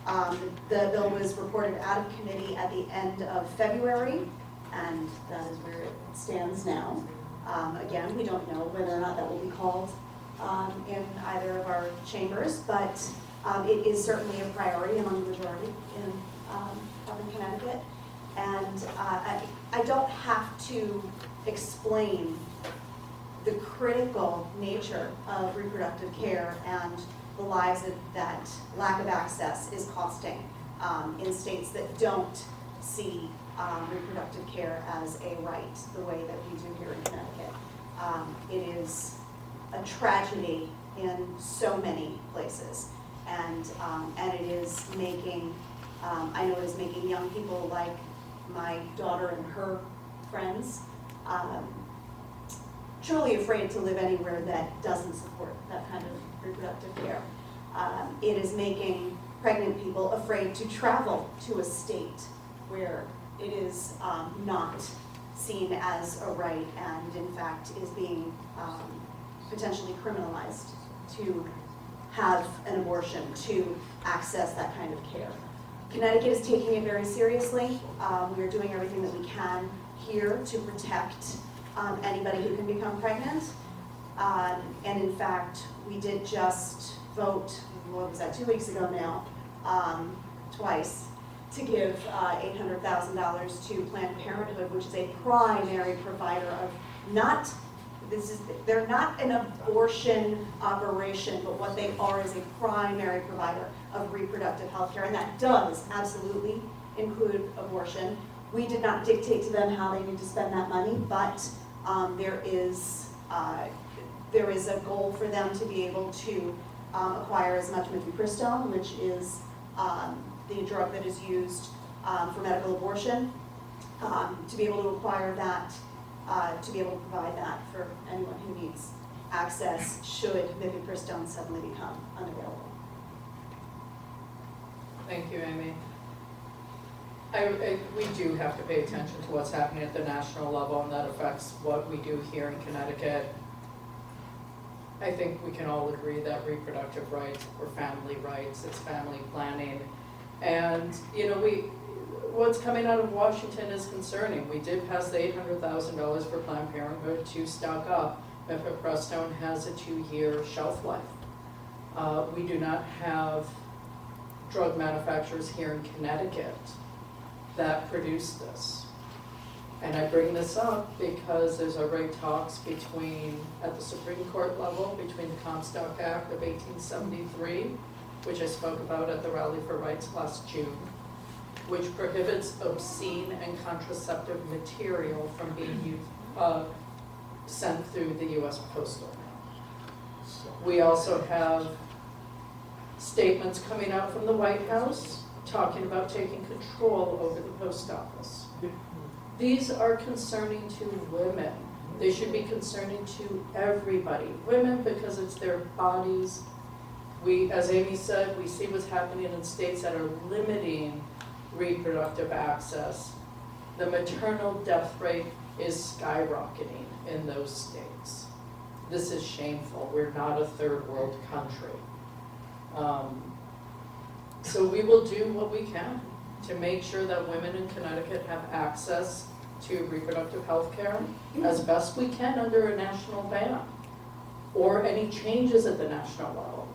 The bill was reported out of committee at the end of February, and that is where it stands now. Again, we don't know whether or not that will be called in either of our chambers, but it is certainly a priority among the majority in Connecticut. And I don't have to explain the critical nature of reproductive care and the lives that lack of access is costing in states that don't see reproductive care as a right the way that we do here in Connecticut. It is a tragedy in so many places, and it is making, I know it is making young people like my daughter and her friends truly afraid to live anywhere that doesn't support that kind of reproductive care. It is making pregnant people afraid to travel to a state where it is not seen as a right and in fact is being potentially criminalized to have an abortion, to access that kind of care. Connecticut is taking it very seriously. We are doing everything that we can here to protect anybody who can become pregnant. And in fact, we did just vote, what was that, 2 weeks ago now, twice, to give $800,000 to Planned Parenthood, which is a primary provider of they're not an abortion operation, but what they are is a primary provider of reproductive health care, and that does absolutely include abortion. We did not dictate to them how they need to spend that money, but there is a goal for them to be able to acquire as much mifepristone, which is the drug that is used for medical abortion, to be able to acquire that, to be able to provide that for anyone who needs access should mifepristone suddenly become unavailable. Thank you, Aimee. We do have to pay attention to what's happening at the national level, and that affects what we do here in Connecticut. I think we can all agree that reproductive rights or family rights, it's family planning. And, you know, what's coming out of Washington is concerning. We did pass the $800,000 for Planned Parenthood to stock up. Mifepristone has a 2-year shelf life. We do not have drug manufacturers here in Connecticut that produce this. And I bring this up because there's already talks at the Supreme Court level, between the Comstock Act of 1873, which I spoke about at the Rally for Rights last June, which prohibits obscene and contraceptive material from being sent through the U.S. Postal Mail. We also have statements coming out from the White House talking about taking control over the post office. These are concerning to women. They should be concerning to everybody. Women, because it's their bodies. We, as Aimee said, we see what's happening in states that are limiting reproductive access. The maternal death rate is skyrocketing in those states. This is shameful. We're not a third world country. So we will do what we can to make sure that women in Connecticut have access to reproductive health care as best we can under a national ban or any changes at the national level.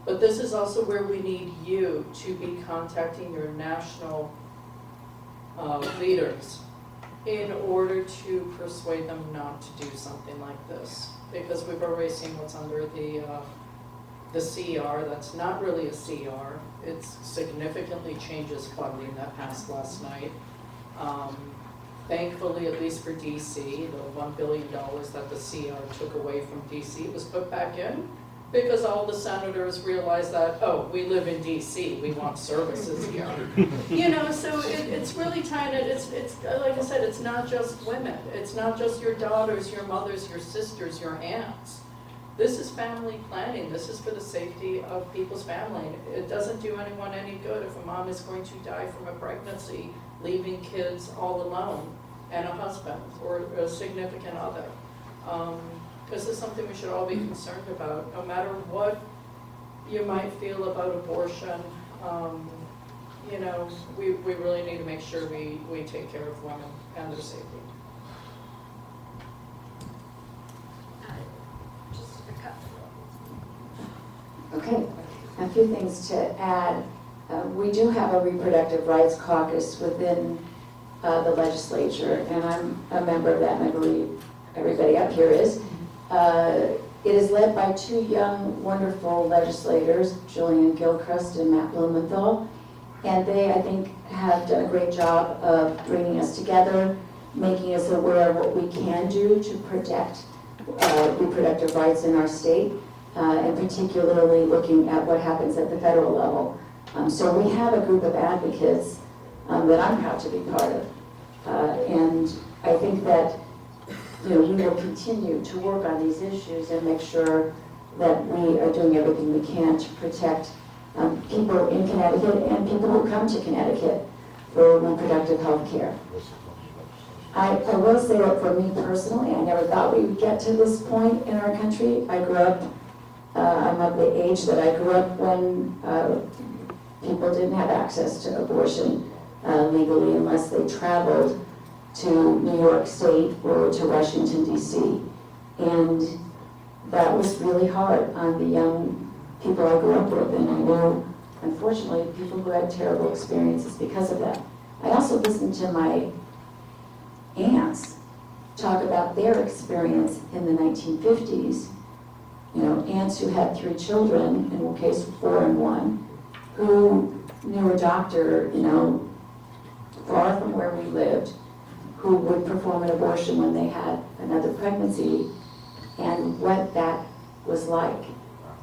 But this is also where we need you to be contacting your national leaders in order to persuade them not to do something like this. Because we've already seen what's under the CR. That's not really a CR. It significantly changes funding that passed last night. Thankfully, at least for DC, the $1 billion that the CR took away from DC was put back in because all the senators realized that, oh, we live in DC, we want services here. You know, so it's really trying to, it's like I said, it's not just women. It's not just your daughters, your mothers, your sisters, your aunts. This is family planning. This is for the safety of people's family. It doesn't do anyone any good if a mom is going to die from a pregnancy, leaving kids all alone, and a husband or a significant other. This is something we should all be concerned about, no matter what you might feel about abortion. you know, we really need to make sure we take care of women and their safety. Okay, a few things to add. We do have a reproductive rights caucus within the legislature, and I'm a member of that, and I believe everybody up here is. It is led by two young, wonderful legislators, Julian Gilchrist and Matt Blumenthal, and they, I think, have done a great job of bringing us together, making us aware of what we can do to protect reproductive rights in our state, and particularly looking at what happens at the federal level. So we have a group of advocates that I'm proud to be part of. And I think that we will continue to work on these issues and make sure that we are doing everything we can to protect people in Connecticut and people who come to Connecticut for reproductive health care. I will say that for me personally, I never thought we would get to this point in our country. I grew up, I'm of the age that I grew up when people didn't have access to abortion legally unless they traveled to New York State or to Washington, D.C. And that was really hard on the young people I grew up with. And I know, unfortunately, people who had terrible experiences because of that. I also listened to my aunts talk about their experience in the 1950s. Aunts who had 3 children, in one case 4 and 1, who knew a doctor, far from where we lived, who would perform an abortion when they had another pregnancy, and what that was like.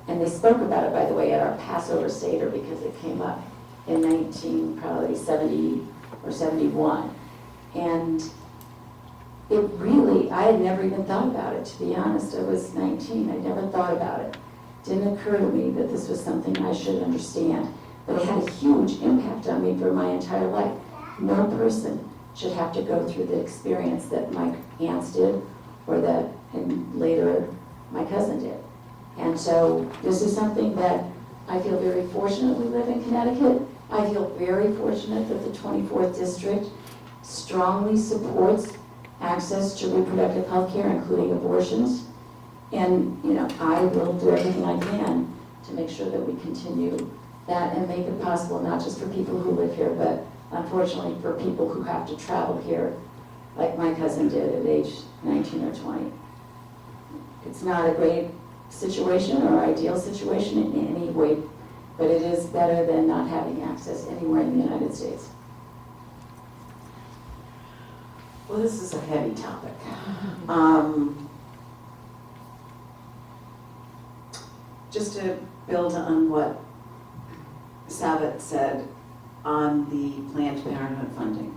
And they spoke about it, by the way, at our Passover Seder, because it came up in 1970 or 71. And it really, I had never even thought about it, to be honest. I was 19, I never thought about it. It didn't occur to me that this was something I should understand. But it had a huge impact on me for my entire life. No person should have to go through the experience that my aunts did, or that, and later, my cousin did. And so this is something that I feel very fortunate we live in Connecticut. I feel very fortunate that the 24th District strongly supports access to reproductive health care, including abortions. And I will do everything I can to make sure that we continue that and make it possible, not just for people who live here, but unfortunately for people who have to travel here, like my cousin did at age 19 or 20. It's not a great situation or ideal situation in any way, but it is better than not having access anywhere in the United States. Well, this is a heavy topic. Just to build on what Savet said on the Planned Parenthood funding.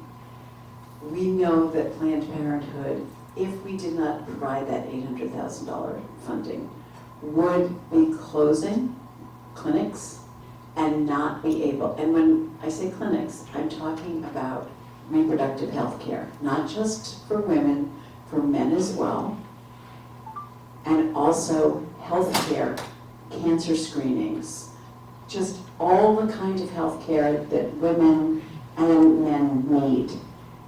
We know that Planned Parenthood, if we did not provide that $800,000 funding, would be closing clinics and not be able, and when I say clinics, I'm talking about reproductive health care, not just for women, for men as well, and also health care, cancer screenings, just all the kind of health care that women and men need,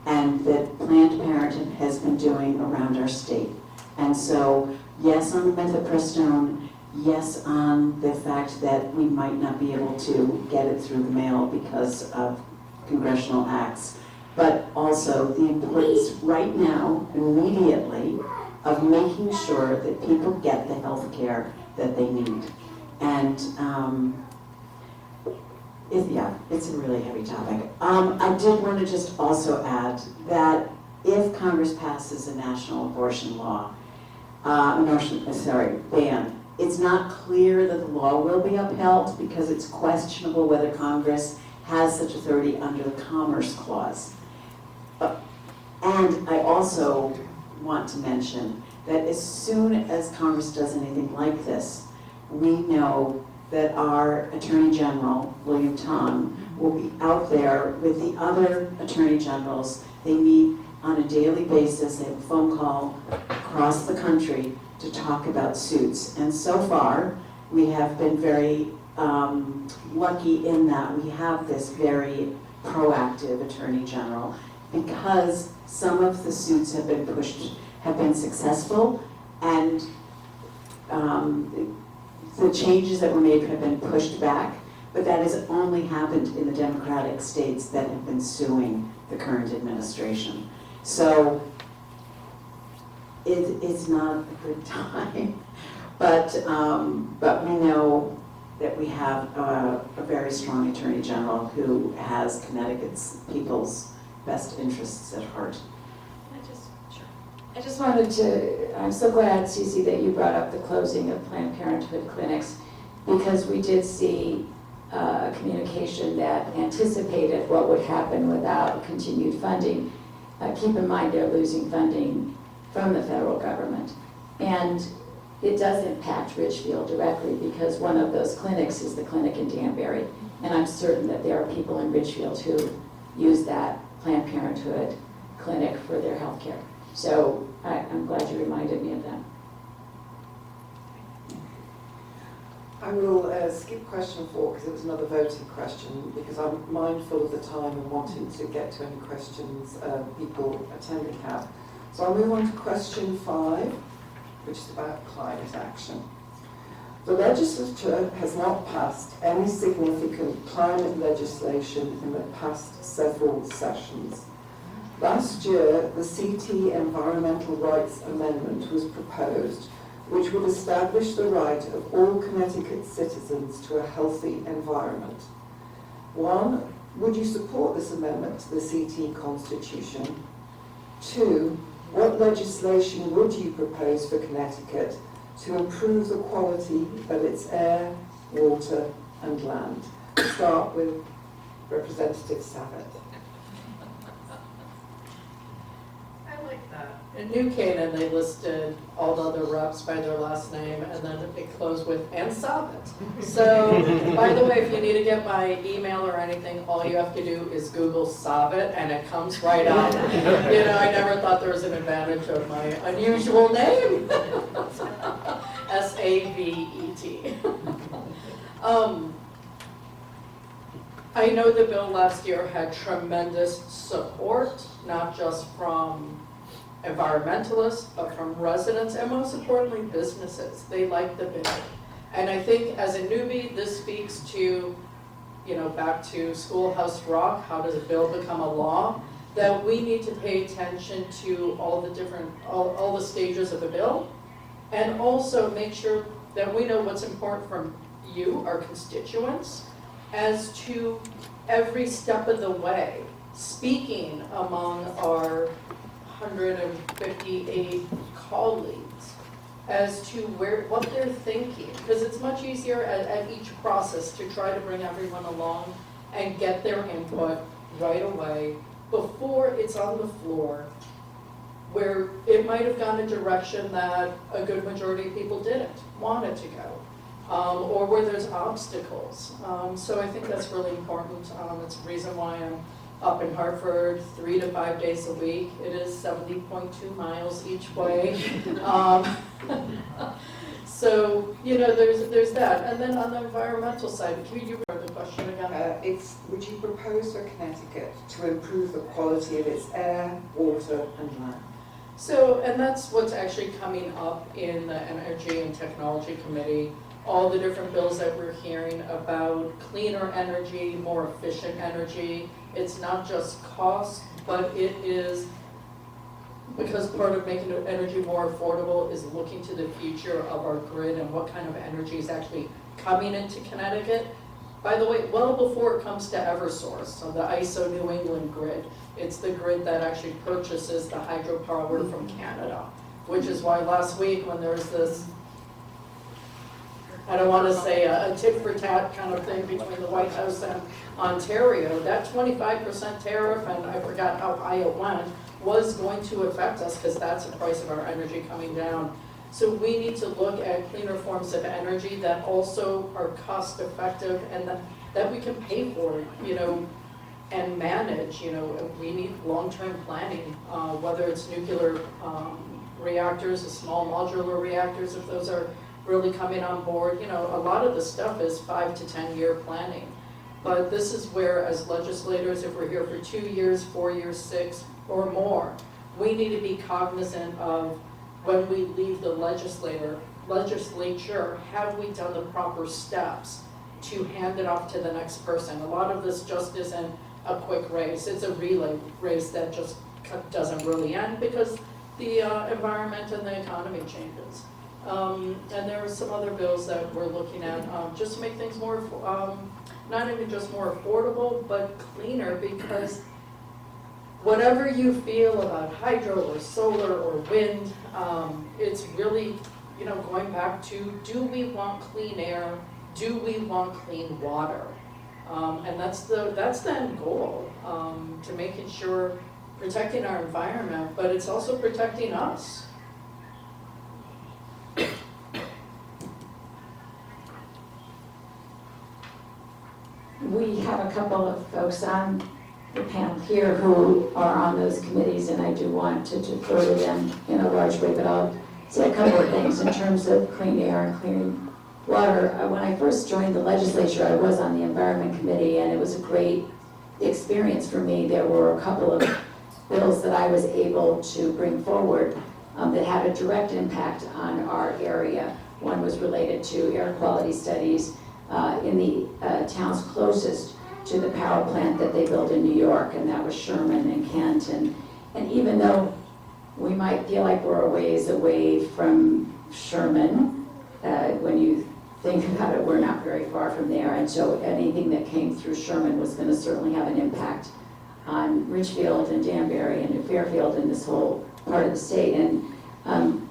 and that Planned Parenthood has been doing around our state. And so, yes on the mifepristone, yes on the fact that we might not be able to get it through the mail because of congressional acts, but also the importance right now, immediately, of making sure that people get the health care that they need. And it's a really heavy topic. I did want to just also add that if Congress passes a national abortion law, ban, it's not clear that the law will be upheld because it's questionable whether Congress has such authority under the Commerce Clause. And I also want to mention that as soon as Congress does anything like this, we know that our Attorney General, William Tong, will be out there with the other Attorney Generals. They meet on a daily basis. They have a phone call across the country to talk about suits. And so far, we have been very lucky in that we have this very proactive Attorney General, because some of the suits have been successful, and the changes that were made have been pushed back, but that has only happened in the Democratic states that have been suing the current administration. So it's not a good time, but we know that we have a very strong Attorney General who has Connecticut's people's best interests at heart. I just wanted to, I'm so glad, Ceci, that you brought up the closing of Planned Parenthood clinics, because we did see a communication that anticipated what would happen without continued funding. Keep in mind, they're losing funding from the federal government. And it does impact Ridgefield directly, because one of those clinics is the clinic in Danbury. And I'm certain that there are people in Ridgefield who use that Planned Parenthood clinic for their health care. So I'm glad you reminded me of that. I will skip question 4 because it was another voting question, because I'm mindful of the time and wanting to get to any questions people attending have. So I'll move on to question 5, which is about climate action. The legislature has not passed any significant climate legislation in the past several sessions. Last year, the CT Environmental Rights Amendment was proposed, which would establish the right of all Connecticut citizens to a healthy environment. 1, would you support this amendment to the CT Constitution? 2, what legislation would you propose for Connecticut to improve the quality of its air, water, and land? We'll start with Representative Savet. In New Canaan, they listed all the other reps by their last name, and then it closed with "and Savet." So, by the way, if you need to get my email or anything, all you have to do is Google Savet, and it comes right up. You know, I never thought there was an advantage of my unusual name. S-A-V-E-T. I know the bill last year had tremendous support, not just from environmentalists, but from residents, and most importantly, businesses. They like the bill. And I think as a newbie, this speaks to, you know, back to Schoolhouse Rock, how does a bill become a law? That we need to pay attention to all the different, all the stages of a bill, and also make sure that we know what's important from you, our constituents, as to every step of the way, speaking among our 158 colleagues as to what they're thinking, because it's much easier at each process to try to bring everyone along and get their input right away before it's on the floor, where it might have gone a direction that a good majority of people didn't want it to go, or where there's obstacles. So I think that's really important. It's the reason why I'm up in Hartford 3 to 5 days a week. It is 70.2 miles each way. So, you know, there's that. And then on the environmental side, can you read the question again? It's, would you propose for Connecticut to improve the quality of its air, water, and land? So, and that's what's actually coming up in the Energy and Technology Committee. All the different bills that we're hearing about cleaner energy, more efficient energy. It's not just cost, but it is, because part of making energy more affordable is looking to the future of our grid and what kind of energy is actually coming into Connecticut. By the way, well before it comes to Eversource, so the ISO New England grid, it's the grid that actually purchases the hydropower from Canada, which is why last week when there was this, I don't want to say a tit for tat kind of thing between the White House and Ontario, that 25% tariff, and I forgot how high it went, was going to affect us because that's the price of our energy coming down. So we need to look at cleaner forms of energy that also are cost effective and that we can pay for, you know, and manage. You know, we need long-term planning, whether it's nuclear reactors, small modular reactors, if those are really coming on board. You know, a lot of the stuff is 5 to 10 year planning. But this is where, as legislators, if we're here for 2 years, 4 years, 6 or more, we need to be cognizant of when we leave the legislature, have we done the proper steps to hand it off to the next person? A lot of this just isn't a quick race. It's a relay race that just doesn't really end because the environment and the economy changes. And there are some other bills that we're looking at just to make things more, not even just more affordable, but cleaner, because whatever you feel about hydro or solar or wind, it's really, you know, going back to, do we want clean air? Do we want clean water? And that's the end goal, to making sure, protecting our environment, but it's also protecting us. We have a couple of folks on the panel here who are on those committees, and I do want to defer to them in a large way, but I'll say a couple of things in terms of clean air and clean water. When I first joined the legislature, I was on the Environment Committee, and it was a great experience for me. There were a couple of bills that I was able to bring forward that had a direct impact on our area. One was related to air quality studies in the towns closest to the power plant that they built in New York, and that was Sherman and Kent. And even though we might feel like we're a ways away from Sherman, when you think about it, we're not very far from there. And so anything that came through Sherman was going to certainly have an impact on Ridgefield and Danbury and New Fairfield and this whole part of the state. And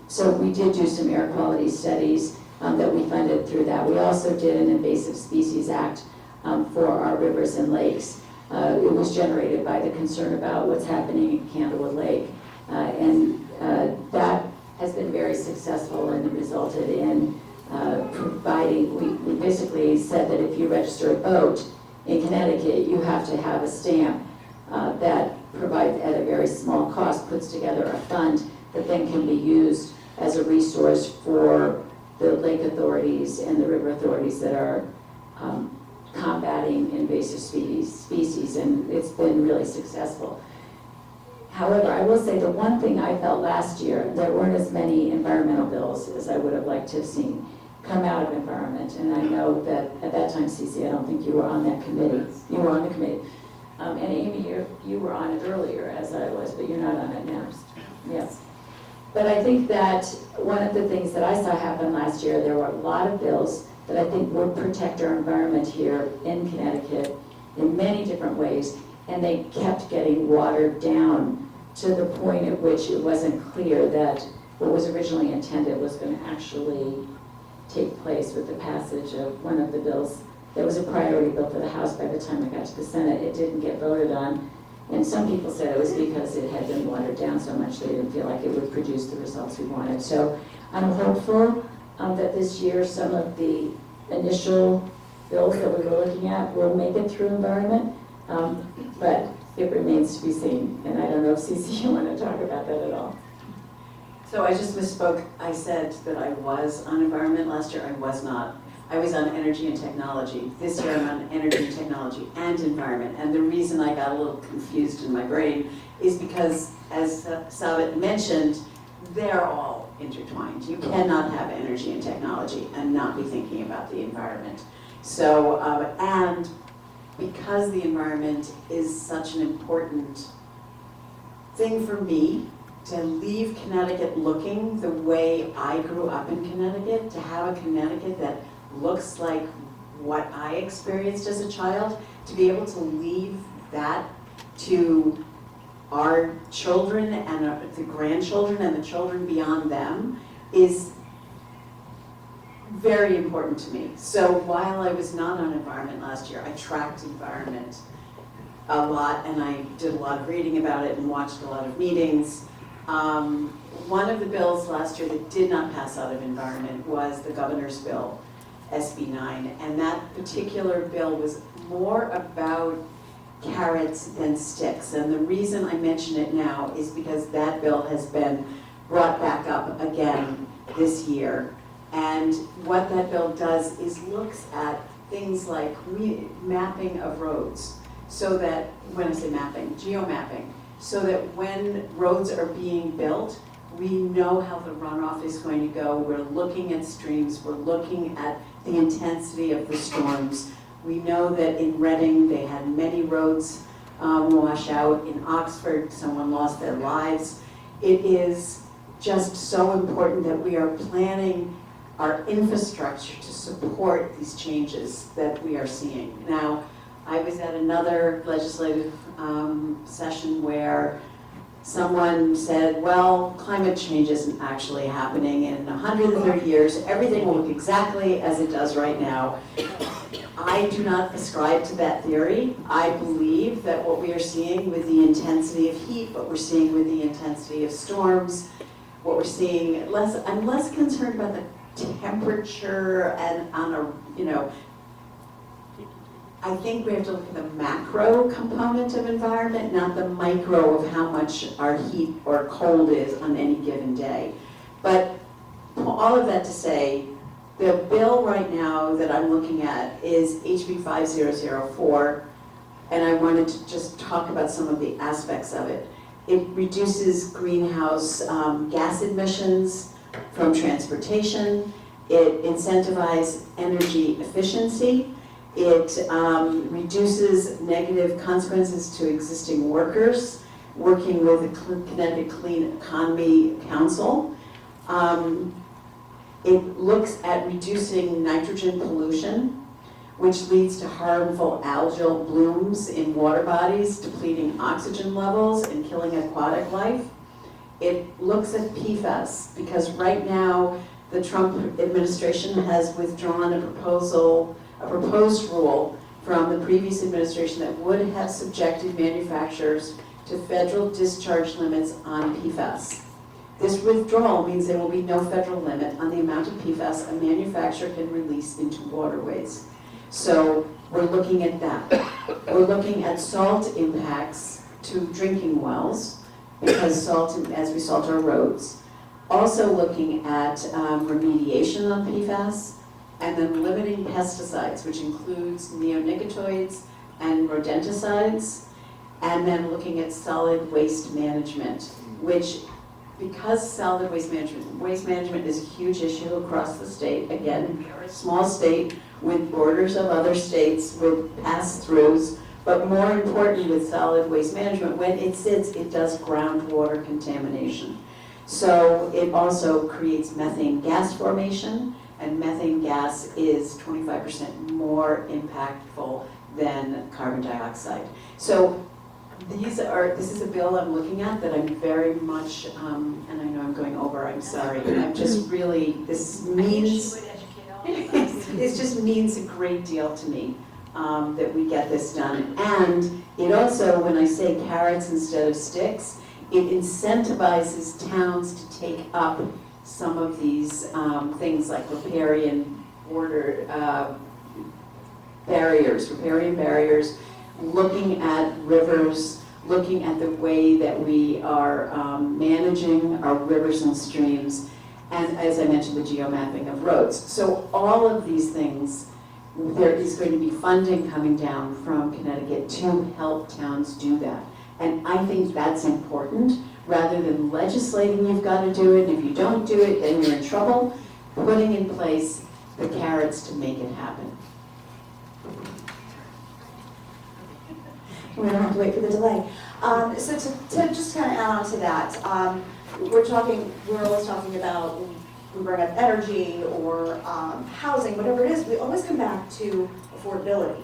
so we did do some air quality studies that we funded through that. We also did an Invasive Species Act for our rivers and lakes. It was generated by the concern about what's happening in Candlewood Lake. And that has been very successful and resulted in providing, we basically said that if you register a boat in Connecticut, you have to have a stamp that provides, at a very small cost, puts together a fund that then can be used as a resource for the lake authorities and the river authorities that are combating invasive species, and it's been really successful. However, I will say the one thing I felt last year, there weren't as many environmental bills as I would have liked to have seen come out of environment. And I know that at that time, Ceci, I don't think you were on that committee. You were on the committee. And Aimee, you were on it earlier, as I was, but you're not on it now. Yes. But I think that one of the things that I saw happen last year, there were a lot of bills that I think would protect our environment here in Connecticut in many different ways, and they kept getting watered down to the point at which it wasn't clear that what was originally intended was going to actually take place with the passage of one of the bills that was a priority bill for the House. By the time it got to the Senate, it didn't get voted on. And some people said it was because it had been watered down so much they didn't feel like it would produce the results we wanted. So I'm hopeful that this year some of the initial bills that we were looking at will make it through environment, but it remains to be seen. And I don't know if Ceci, you want to talk about that at all. So I just misspoke. I said that I was on environment last year. I was not. I was on energy and technology. This year I'm on energy, technology, and environment. And the reason I got a little confused in my brain is because, as Savet mentioned, they're all intertwined. You cannot have energy and technology and not be thinking about the environment. So, and because the environment is such an important thing for me, to leave Connecticut looking the way I grew up in Connecticut, to have a Connecticut that looks like what I experienced as a child, to be able to leave that to our children and the grandchildren and the children beyond them is very important to me. So while I was not on environment last year, I tracked environment a lot, and I did a lot of reading about it and watched a lot of meetings. One of the bills last year that did not pass out of environment was the governor's bill, SB 9, and that particular bill was more about carrots than sticks. And the reason I mention it now is because that bill has been brought back up again this year. And what that bill does is looks at things like mapping of roads, so that, when I say mapping, geomapping, so that when roads are being built, we know how the runoff is going to go. We're looking at streams, we're looking at the intensity of the storms. We know that in Reading, they had many roads wash out. In Oxford, someone lost their lives. It is just so important that we are planning our infrastructure to support these changes that we are seeing. Now, I was at another legislative session where someone said, well, climate change isn't actually happening. In 130 years, everything will look exactly as it does right now. I do not ascribe to that theory. I believe that what we are seeing with the intensity of heat, what we're seeing with the intensity of storms, what we're seeing, I'm less concerned about the temperature and on a, I think we have to look at the macro component of environment, not the micro of how much our heat or cold is on any given day. But all of that to say, the bill right now that I'm looking at is HB 5004, and I wanted to just talk about some of the aspects of it. It reduces greenhouse gas emissions from transportation. It incentivizes energy efficiency. It reduces negative consequences to existing workers, working with the Connecticut Clean Economy Council. It looks at reducing nitrogen pollution, which leads to harmful algal blooms in water bodies, depleting oxygen levels and killing aquatic life. It looks at PFAS, because right now the Trump administration has withdrawn a proposed rule from the previous administration that would have subjected manufacturers to federal discharge limits on PFAS. This withdrawal means there will be no federal limit on the amount of PFAS a manufacturer can release into waterways. So we're looking at that. We're looking at salt impacts to drinking wells, because salt, as we salt our roads. Also looking at remediation on PFAS, and then limiting pesticides, which includes neonicotinoids and rodenticides, and then looking at solid waste management, which, because solid waste management is a huge issue across the state. Again, we are a small state with borders of other states, with pass-throughs, but more important with solid waste management, when it sits, it does groundwater contamination. So it also creates methane gas formation, and methane gas is 25% more impactful than carbon dioxide. So this is a bill I'm looking at that I'm very much, and I know I'm going over, I'm sorry, I'm just really, this means, it just means a great deal to me that we get this done. And it also, when I say carrots instead of sticks, it incentivizes towns to take up some of these things like riparian barriers, looking at rivers, looking at the way that we are managing our rivers and streams, and as I mentioned, the geomapping of roads. So all of these things, there is going to be funding coming down from Connecticut to help towns do that. And I think that's important. Rather than legislating you've got to do it, and if you don't do it, then you're in trouble, putting in place the carrots to make it happen. We don't have to wait for the delay. So to just kind of add on to that, we're always talking about, we bring up energy or housing, whatever it is, we always come back to affordability.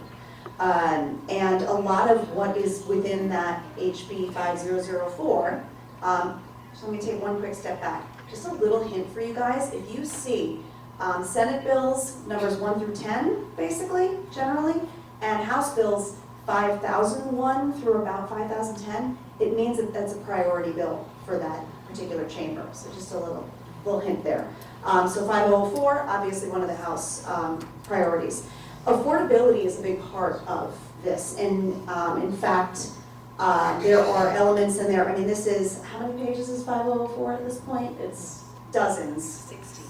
And a lot of what is within that HB 5004, so let me take one quick step back. Just a little hint for you guys, if you see Senate bills, numbers 1 through 10, basically, generally, and House bills 5001 through about 5010, it means that that's a priority bill for that particular chamber. So just a little hint there. So 5004, obviously one of the House priorities. Affordability is a big part of this, and in fact, there are elements in there. I mean, this is, how many pages is 5004 at this point? It's dozens. 60.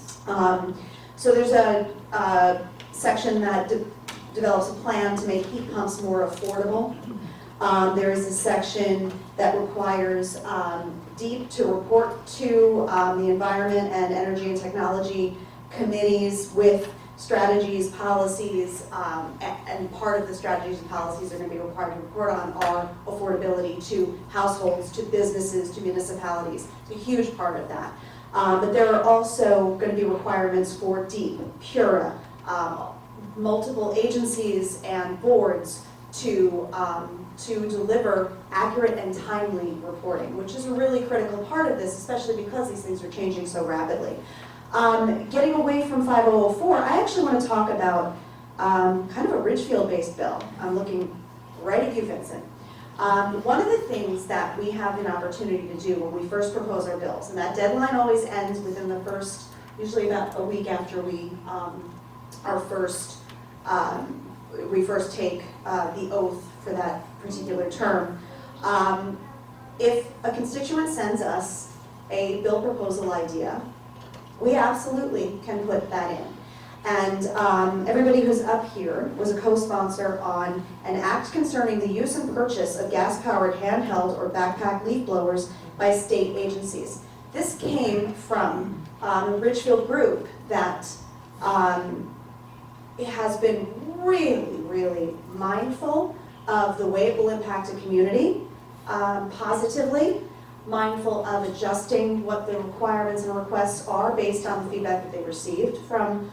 So there's a section that develops a plan to make heat pumps more affordable. There is a section that requires DEEP to report to the Environment and Energy and Technology committees with strategies, policies, and part of the strategies and policies are going to be required to report on are affordability to households, to businesses, to municipalities. It's a huge part of that. But there are also going to be requirements for DEEP, PURA, multiple agencies and boards to deliver accurate and timely reporting, which is a really critical part of this, especially because these things are changing so rapidly. Getting away from 5004, I actually want to talk about kind of a Ridgefield-based bill. I'm looking right at you, Vincent. One of the things that we have an opportunity to do when we first propose our bills, and that deadline always ends within the first, usually about a week after we first take the oath for that particular term. If a constituent sends us a bill proposal idea, we absolutely can put that in. And everybody who's up here was a co-sponsor on an act concerning the use and purchase of gas-powered handheld or backpack leaf blowers by state agencies. This came from a Ridgefield group that has been really mindful of the way it will impact a community positively, mindful of adjusting what the requirements and requests are based on the feedback that they received from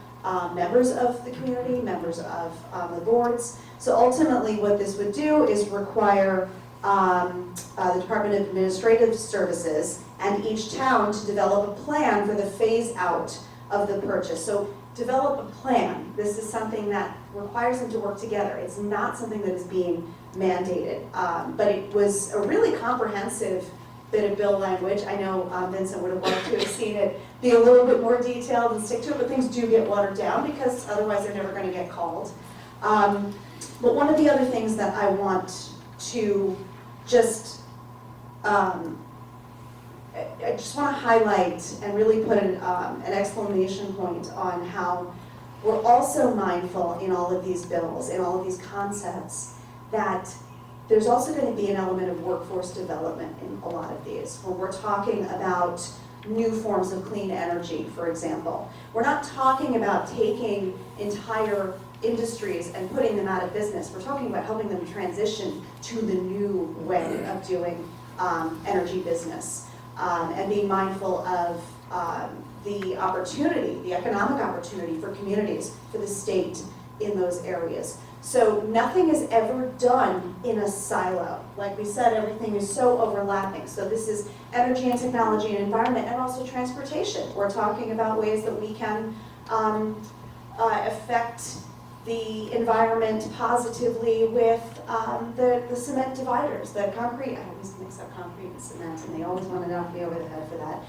members of the community, members of the boards. So ultimately what this would do is require the Department of Administrative Services and each town to develop a plan for the phase out of the purchase. So develop a plan. This is something that requires them to work together. It's not something that is being mandated, but it was a really comprehensive bit of bill language. I know Vincent would have loved to have seen it be a little bit more detailed and stick to it, but things do get watered down because otherwise they're never going to get called. But one of the other things that I want to just, I just want to highlight and really put an exclamation point on how we're also mindful in all of these bills, in all of these concepts, that there's also going to be an element of workforce development in a lot of these. When we're talking about new forms of clean energy, for example, we're not talking about taking entire industries and putting them out of business. We're talking about helping them transition to the new way of doing energy business and being mindful of the opportunity, the economic opportunity for communities, for the state in those areas. So nothing is ever done in a silo. Like we said, everything is so overlapping. So this is energy and technology and environment, and also transportation. We're talking about ways that we can affect the environment positively with the cement dividers, the concrete. I always mix up concrete and cement, and they always want to knock me over the head for that.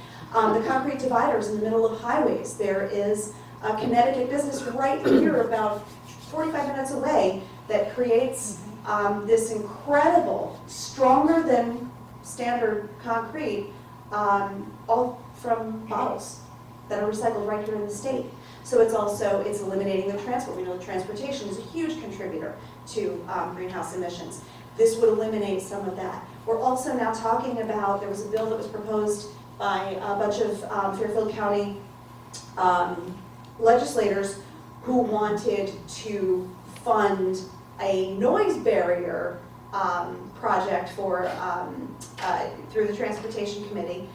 The concrete dividers in the middle of highways. There is a Connecticut business right here about 45 minutes away that creates this incredible, stronger than standard concrete, all from bottles that are recycled right here in the state. So it's eliminating the transport. We know the transportation is a huge contributor to greenhouse emissions. This would eliminate some of that. We're also now talking about, there was a bill that was proposed by a bunch of Fairfield County legislators who wanted to fund a noise barrier project for through the Transportation Committee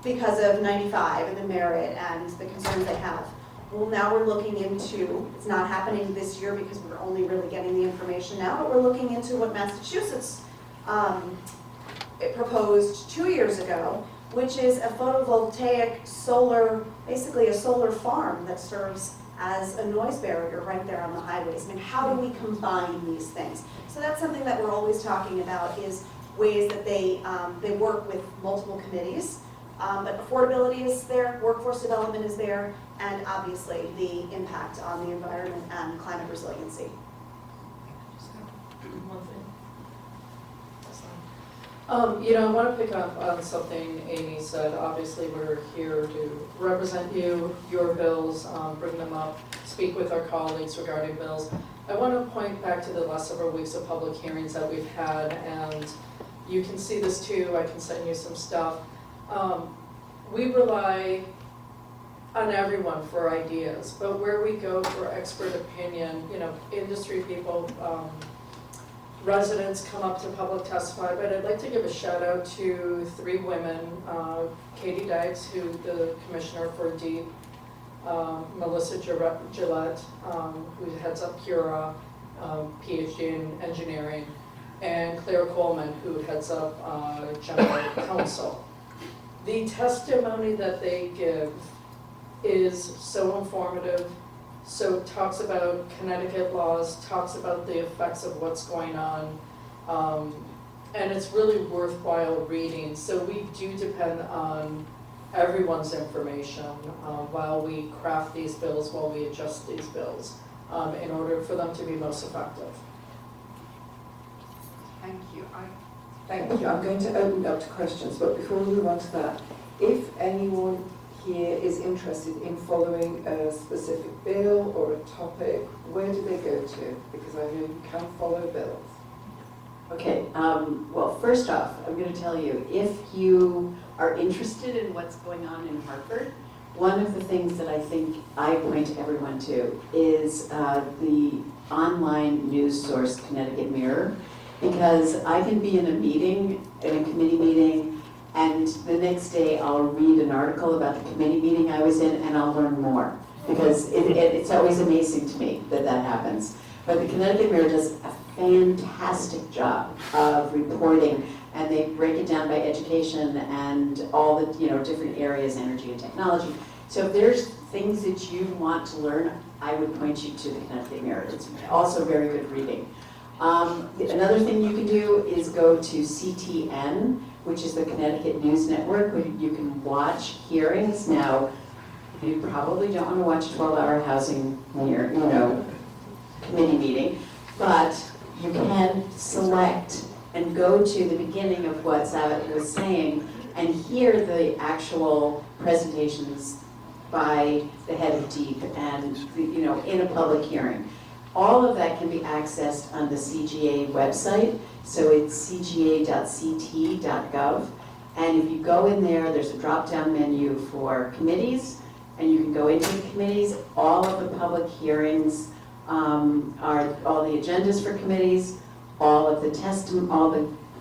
because of 95 and the merit and the concerns they have. Well, now we're looking into, it's not happening this year because we're only really getting the information now, but we're looking into what Massachusetts proposed 2 years ago, which is a photovoltaic solar, basically a solar farm that serves as a noise barrier right there on the highways. I mean, how do we combine these things? So that's something that we're always talking about, is ways that they work with multiple committees. But affordability is there, workforce development is there, and obviously the impact on the environment and climate resiliency. One thing. I want to pick up on something Aimee said. Obviously, we're here to represent you, your bills, bring them up, speak with our colleagues regarding bills. I want to point back to the last several weeks of public hearings that we've had, and you can see this too. I can send you some stuff. We rely on everyone for ideas, but where we go for expert opinion, industry people, residents come up to public testify, but I'd like to give a shout out to 3 women, Katie Dykes, who the commissioner for DEEP, Melissa Gillette, who heads up Cura, PhD in engineering, and Claire Coleman, who heads up General Counsel. The testimony that they give is so informative, so talks about Connecticut laws, talks about the effects of what's going on, and it's really worthwhile reading. So we do depend on everyone's information while we craft these bills, while we adjust these bills, in order for them to be most effective. Thank you. Thank you. I'm going to open it up to questions, but before we move on to that, if anyone here is interested in following a specific bill or a topic, where do they go to? Because I know you can follow bills. Okay, well, first off, I'm going to tell you, if you are interested in what's going on in Hartford, one of the things that I think I point everyone to is the online news source Connecticut Mirror, because I can be in a meeting, in a committee meeting, and the next day I'll read an article about the committee meeting I was in and I'll learn more, because it's always amazing to me that that happens. But the Connecticut Mirror does a fantastic job of reporting, and they break it down by education and all the different areas, energy and technology. So if there's things that you want to learn, I would point you to the Connecticut Mirror. It's also very good reading. Another thing you can do is go to CTN, which is the Connecticut News Network, where you can watch hearings. Now, you probably don't want to watch a 12-hour housing committee meeting, but you can select and go to the beginning of what Savet was saying and hear the actual presentations by the head of DEEP and in a public hearing. All of that can be accessed on the CGA website, so it's cga.ct.gov, and if you go in there, there's a drop-down menu for committees, and you can go into the committees. All of the public hearings are all the agendas for committees, all the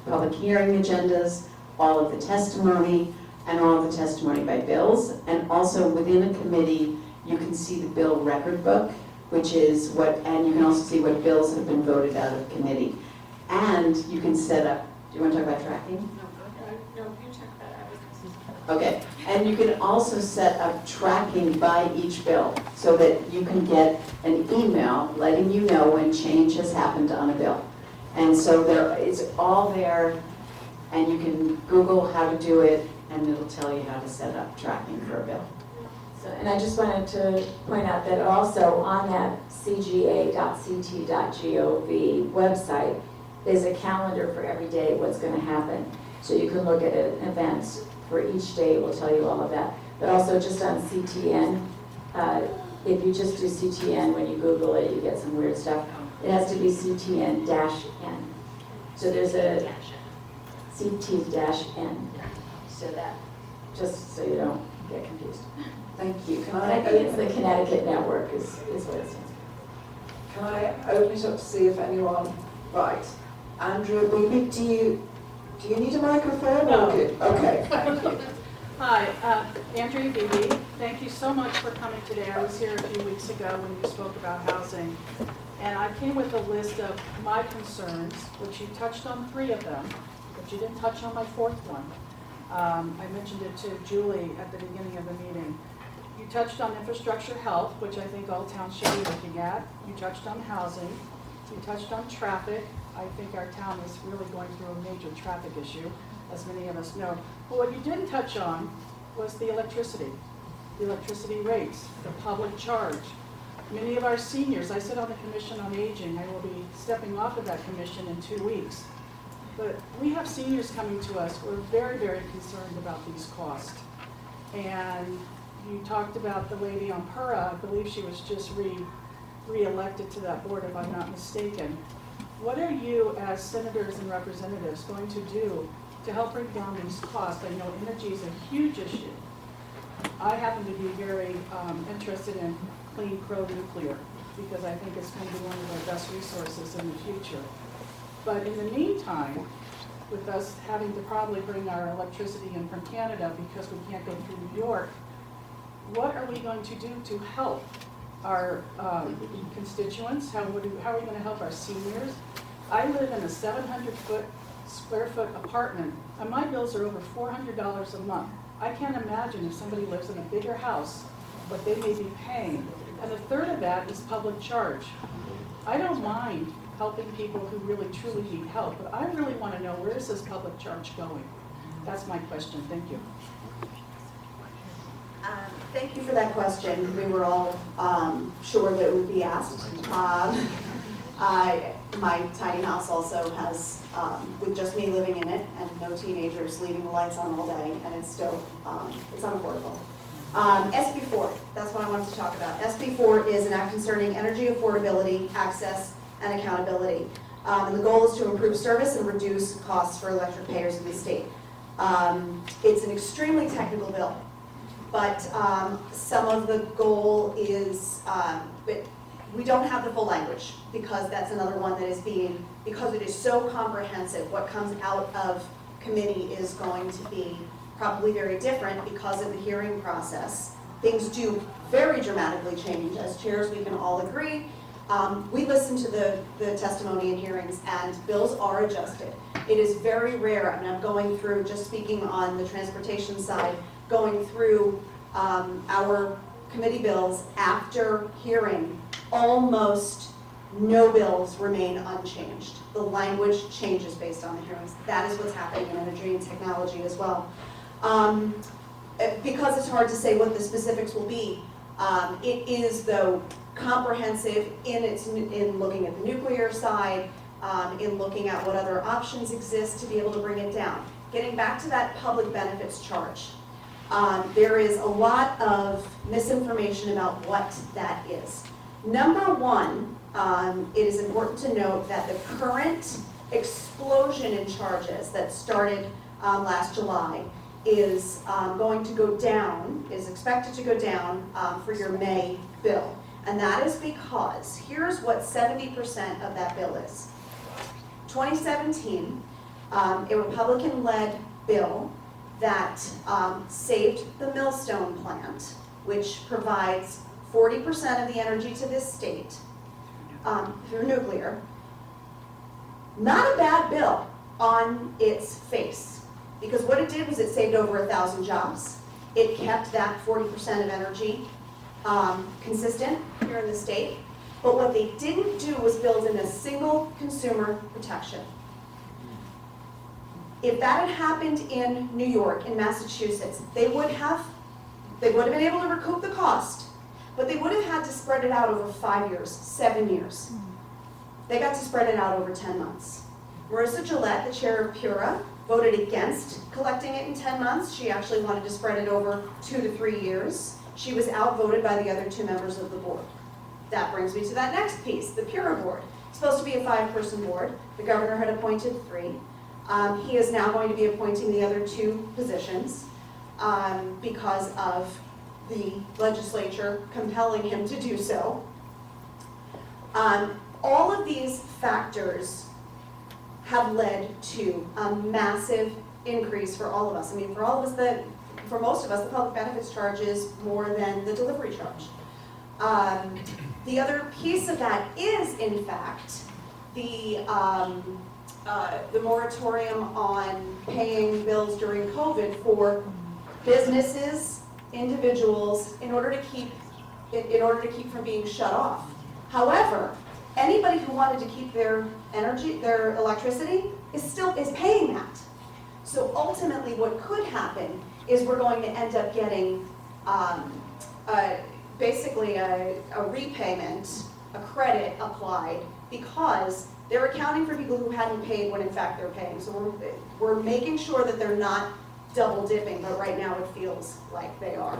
public hearing agendas, all of the testimony, and all of the testimony by bills. And also within a committee, you can see the bill record book, which is and you can also see what bills have been voted out of committee. And you can set up, do you want to talk about tracking? No, you talk about it. Okay, and you can also set up tracking by each bill so that you can get an email letting you know when change has happened on a bill. And so it's all there, and you can Google how to do it, and it'll tell you how to set up tracking for a bill. So, and I just wanted to point out that also on that cga.ct.gov website is a calendar for every day what's going to happen. So you can look at events for each day, it will tell you all of that. But also just on CTN, if you just do CTN, when you Google it, you get some weird stuff. It has to be CTN-N. So there's a CT-N. So that, just so you don't get confused. Thank you. Can I I think it's the Connecticut Network is what it stands for. Can I open it up to see if anyone, right. Andrea Beebe, do you need a microphone? No. Okay, thank you. Hi, Andrea Beebe. Thank you so much for coming today. I was here a few weeks ago when you spoke about housing. And I came with a list of my concerns, which you touched on 3 of them, but you didn't touch on my 4th one. I mentioned it to Julie at the beginning of the meeting. You touched on infrastructure health, which I think all towns should be looking at. You touched on housing. You touched on traffic. I think our town is really going through a major traffic issue, as many of us know. But what you didn't touch on was the electricity rates, the public charge. Many of our seniors, I sit on the Commission on Aging, I will be stepping off of that commission in 2 weeks. but we have seniors coming to us who are very, very concerned about these costs. And you talked about the lady on PERA, I believe she was just re-elected to that board, if I'm not mistaken. What are you, as senators and representatives, going to do to help bring down these costs? I know energy is a huge issue. I happen to be very interested in clean pro-nuclear because I think it's going to be one of our best resources in the future. But in the meantime, with us having to probably bring our electricity in from Canada because we can't go through New York, what are we going to do to help our constituents? How are we going to help our seniors? I live in a 700 square foot apartment, and my bills are over $400 a month. I can't imagine if somebody lives in a bigger house, what they may be paying. And a third of that is public charge. I don't mind helping people who really truly need help, but I really want to know, where is this public charge going? That's my question. Thank you. Thank you for that question. We were all sure that it would be asked. My tiny house also has, with just me living in it and no teenagers leaving the lights on all day, and it's still, it's unaffordable. SB4, that's what I wanted to talk about. SB4 is an act concerning energy affordability, access, and accountability. And the goal is to improve service and reduce costs for electric payers in the state. It's an extremely technical bill, but some of the goal is, but we don't have the full language because that's another one that is being, because it is so comprehensive, what comes out of committee is going to be probably very different because of the hearing process. Things do very dramatically change. As chairs, we can all agree. We listen to the testimony and hearings, and bills are adjusted. It is very rare, I mean, I'm going through, just speaking on the transportation side, going through our committee bills after hearing, almost no bills remain unchanged. The language changes based on the hearings. That is what's happening in energy and technology as well. Because it's hard to say what the specifics will be, it is, though, comprehensive in looking at the nuclear side, in looking at what other options exist to be able to bring it down. Getting back to that public benefits charge, there is a lot of misinformation about what that is. Number one, it is important to note that the current explosion in charges that started last July is going to go down, is expected to go down for your May bill. And that is because, here's what 70% of that bill is. 2017, a Republican-led bill that saved the Millstone plant, which provides 40% of the energy to this state through nuclear. Not a bad bill on its face, because what it did was it saved over 1,000 jobs. It kept that 40% of energy consistent here in the state. But what they didn't do was build in a single consumer protection. If that had happened in New York, in Massachusetts, they would have been able to recoup the cost, but they would have had to spread it out over 5 years, 7 years. They got to spread it out over 10 months. Marissa Gillette, the chair of PURA, voted against collecting it in 10 months. She actually wanted to spread it over 2 to 3 years. She was outvoted by the other 2 members of the board. That brings me to that next piece, the PURA board. It's supposed to be a 5-person board. The governor had appointed 3. He is now going to be appointing the other 2 positions because of the legislature compelling him to do so. All of these factors have led to a massive increase for all of us. I mean, for all of us, for most of us, the public benefits charge is more than the delivery charge. The other piece of that is, in fact, the moratorium on paying bills during COVID for businesses, individuals, in order to keep from being shut off. However, anybody who wanted to keep their energy, their electricity, is paying that. So ultimately, what could happen is we're going to end up getting basically a repayment, a credit applied, because they're accounting for people who hadn't paid when in fact they're paying. So we're making sure that they're not double dipping, but right now it feels like they are.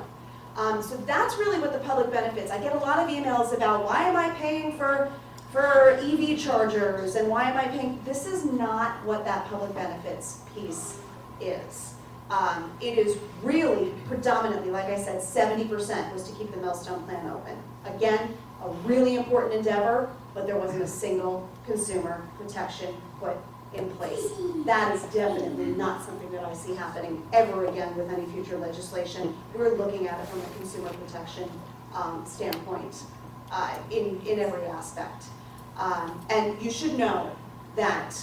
So that's really what the public benefits. I get a lot of emails about why am I paying for EV chargers and why am I paying? This is not what that public benefits piece is. It is really predominantly, like I said, 70% was to keep the Millstone plan open. Again, a really important endeavor, but there wasn't a single consumer protection put in place. That is definitely not something that I see happening ever again with any future legislation. We're looking at it from a consumer protection standpoint in every aspect. And you should know that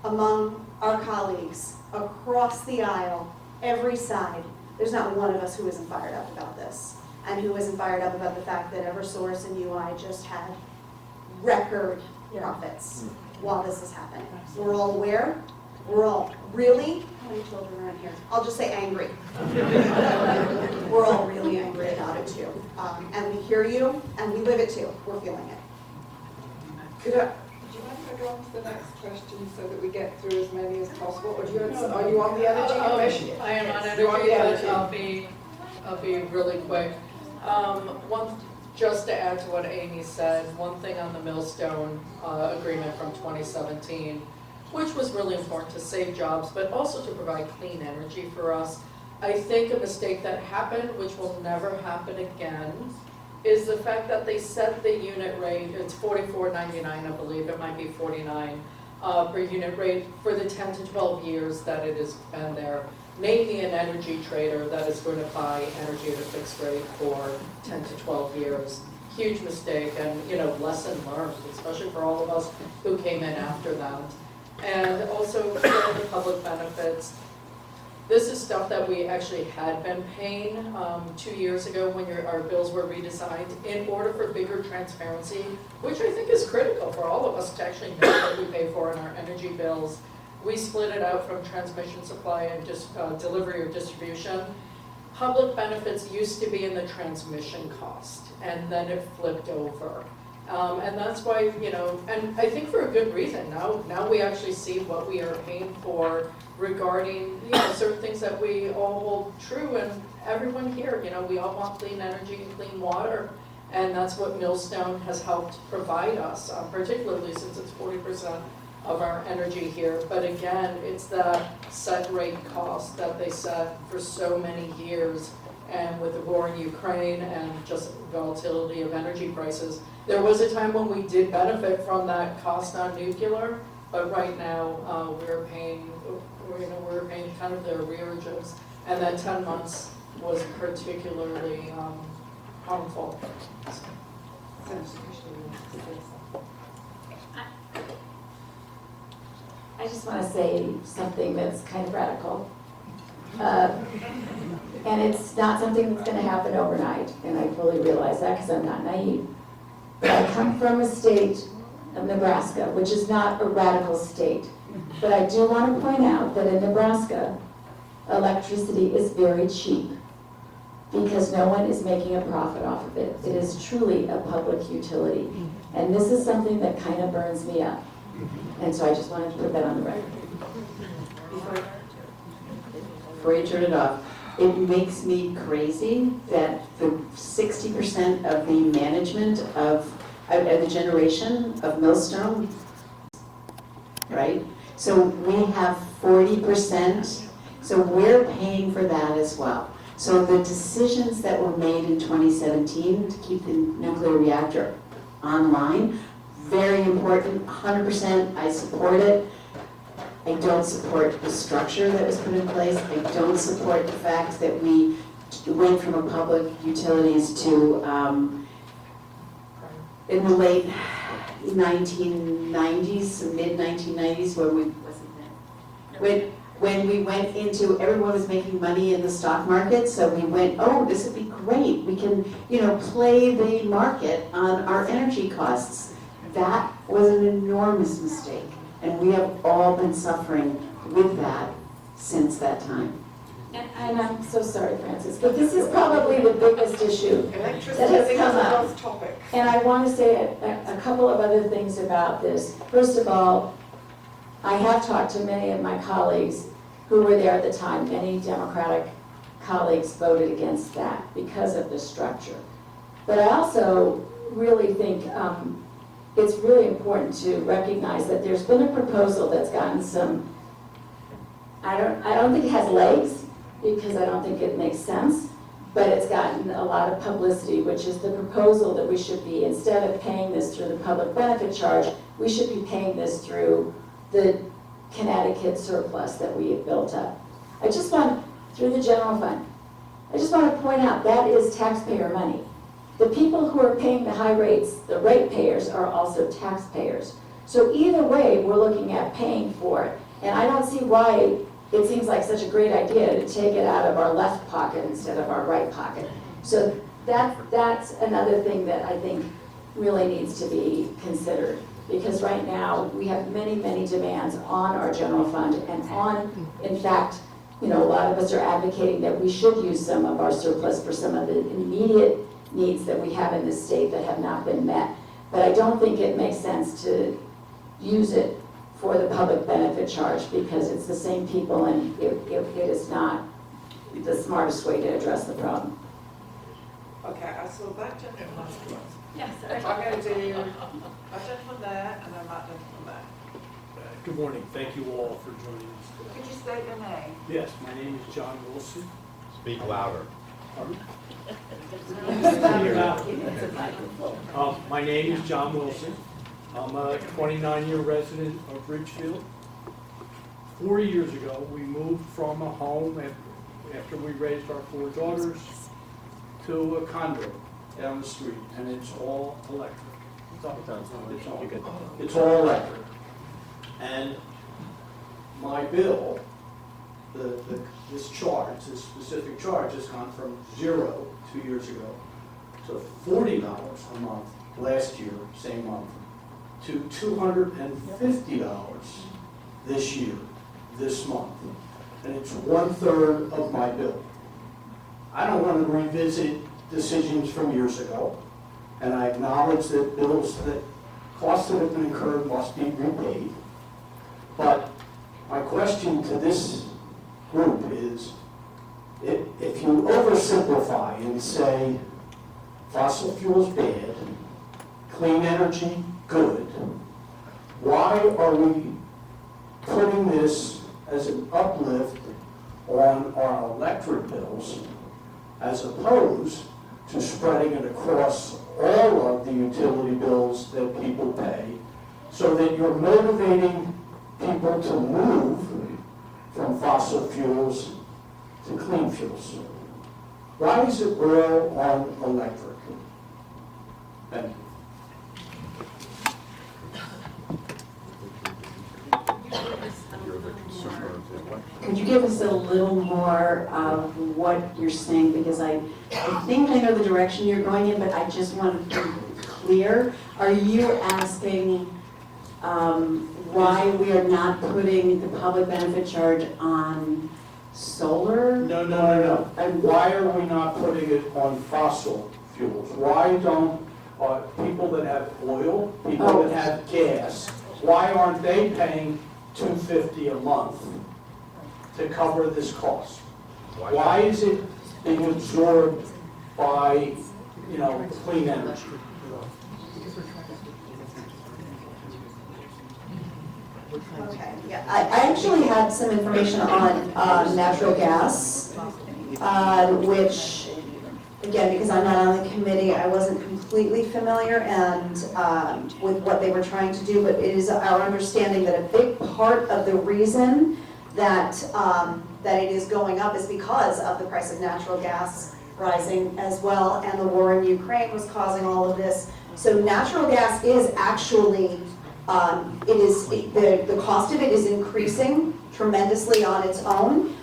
among our colleagues across the aisle, every side, there's not one of us who isn't fired up about this, and who isn't fired up about the fact that Eversource and UI just had record profits while this is happening. We're all aware. We're all really, how many children are in here? I'll just say angry. We're all really angry about it too. And we hear you, and we live it too. We're feeling it. Do you mind if I go on to the next question so that we get through as many as possible? Or are you on the Energy Commission? I am on You're on the energy, energy. but I'll be really quick. Just to add to what Aimee said, one thing on the Millstone agreement from 2017, which was really important to save jobs, but also to provide clean energy for us. I think a mistake that happened, which will never happen again, is the fact that they set the unit rate, it's $44.99, I believe, it might be $49 per unit rate for the 10 to 12 years that it has been there. Name me an energy trader that is going to buy energy at a fixed rate for 10 to 12 years. Huge mistake, and lesson learned, especially for all of us who came in after that. And also for the public benefits, this is stuff that we actually had been paying 2 years ago when our bills were redesigned in order for bigger transparency, which I think is critical for all of us to actually know what we pay for in our energy bills. We split it out from transmission, supply, and delivery or distribution. Public benefits used to be in the transmission cost, and then it flipped over. And that's why, and I think for a good reason. Now we actually see what we are paying for regarding, certain things that we all hold true, and everyone here, we all want clean energy and clean water, and that's what Millstone has helped provide us, particularly since it's 40% of our energy here. But again, it's the set rate cost that they set for so many years, and with the war in Ukraine and just volatility of energy prices, there was a time when we did benefit from that cost on nuclear, but right now we're paying kind of the arrearages, and that 10 months was particularly harmful. I just want to say something that's kind of radical. And it's not something that's going to happen overnight, and I fully realize that because I'm not naive. But I come from a state of Nebraska, which is not a radical state. But I do want to point out that in Nebraska, electricity is very cheap because no one is making a profit off of it. It is truly a public utility. And this is something that kind of burns me up. And so I just wanted to put that on the record. Before you turn it off, it makes me crazy that the 60% of the management of the generation of Millstone, right? So we have 40%, so we're paying for that as well. So the decisions that were made in 2017 to keep the nuclear reactor online, very important, 100%, I support it. I don't support the structure that was put in place. I don't support the fact that we went from a public utilities to, in the late 1990s, mid-1990s, when we went into, everyone was making money in the stock market, so we went, oh, this would be great. We can, play the market on our energy costs. That was an enormous mistake. And we have all been suffering with that since that time. And I'm so sorry, Francis, but this is probably the biggest issue that Electricity has is come a up. hot topic. And I want to say a couple of other things about this. First of all, I have talked to many of my colleagues who were there at the time. Many Democratic colleagues voted against that because of the structure. But I also really think it's really important to recognize that there's been a proposal that's gotten some, I don't think it has legs, because I don't think it makes sense, but it's gotten a lot of publicity, which is the proposal that we should be, instead of paying this through the public benefit charge, we should be paying this through the Connecticut surplus that we have built up. I just want, through the general fund, I just want to point out that is taxpayer money. The people who are paying the high rates, the ratepayers, are also taxpayers. So either way, we're looking at paying for it. And I don't see why it seems like such a great idea to take it out of our left pocket instead of our right pocket. So that's another thing that I think really needs to be considered. Because right now, we have many, many demands on our general fund and on, in fact, a lot of us are advocating that we should use some of our surplus for some of the immediate needs that we have in this state that have not been met. But I don't think it makes sense to use it for the public benefit charge because it's the same people and it is not the smartest way to address the problem. Okay, I saw that gentleman. Yes. I'm going to do a gentleman there and then that gentleman there. Good morning. Thank you all for joining us today. Could you state your name? Yes, my name is John Wilson. Speak louder. Pardon? My name is John Wilson. I'm a 29-year resident of Ridgefield. 4 years ago, we moved from a home after we raised our 4 daughters to a condo down the street, and it's all electric. It's all electric. And my bill, this charge, this specific charge, has gone from 0 2 years ago to $40 a month last year, same month, to $250 this year, this month. And it's 1/3 of my bill. I don't want to revisit decisions from years ago, and I acknowledge that costs that have been incurred must be repaid. But my question to this group is, if you oversimplify and say fossil fuels bad, clean energy good, why are we putting this as an uplift on our electric bills as opposed to spreading it across all of the utility bills that people pay so that you're motivating people to move from fossil fuels to clean fuels? Why is it all on electric? Thank you. Could you give us a little more of what you're saying? Because I think I know the direction you're going in, but I just want to be clear. Are you asking why we are not putting the public benefit charge on solar? No. And why are we not putting it on fossil fuels? Why don't people that have oil, people that have gas, why aren't they paying $250 a month to cover this cost? Why is it being absorbed by, clean energy? Okay, yeah, I actually had some information on natural gas, which, again, because I'm not on the committee, I wasn't completely familiar and with what they were trying to do, but it is our understanding that a big part of the reason that that it is going up is because of the price of natural gas rising as well, and the war in Ukraine was causing all of this. So natural gas is actually the cost of it is increasing tremendously on its own.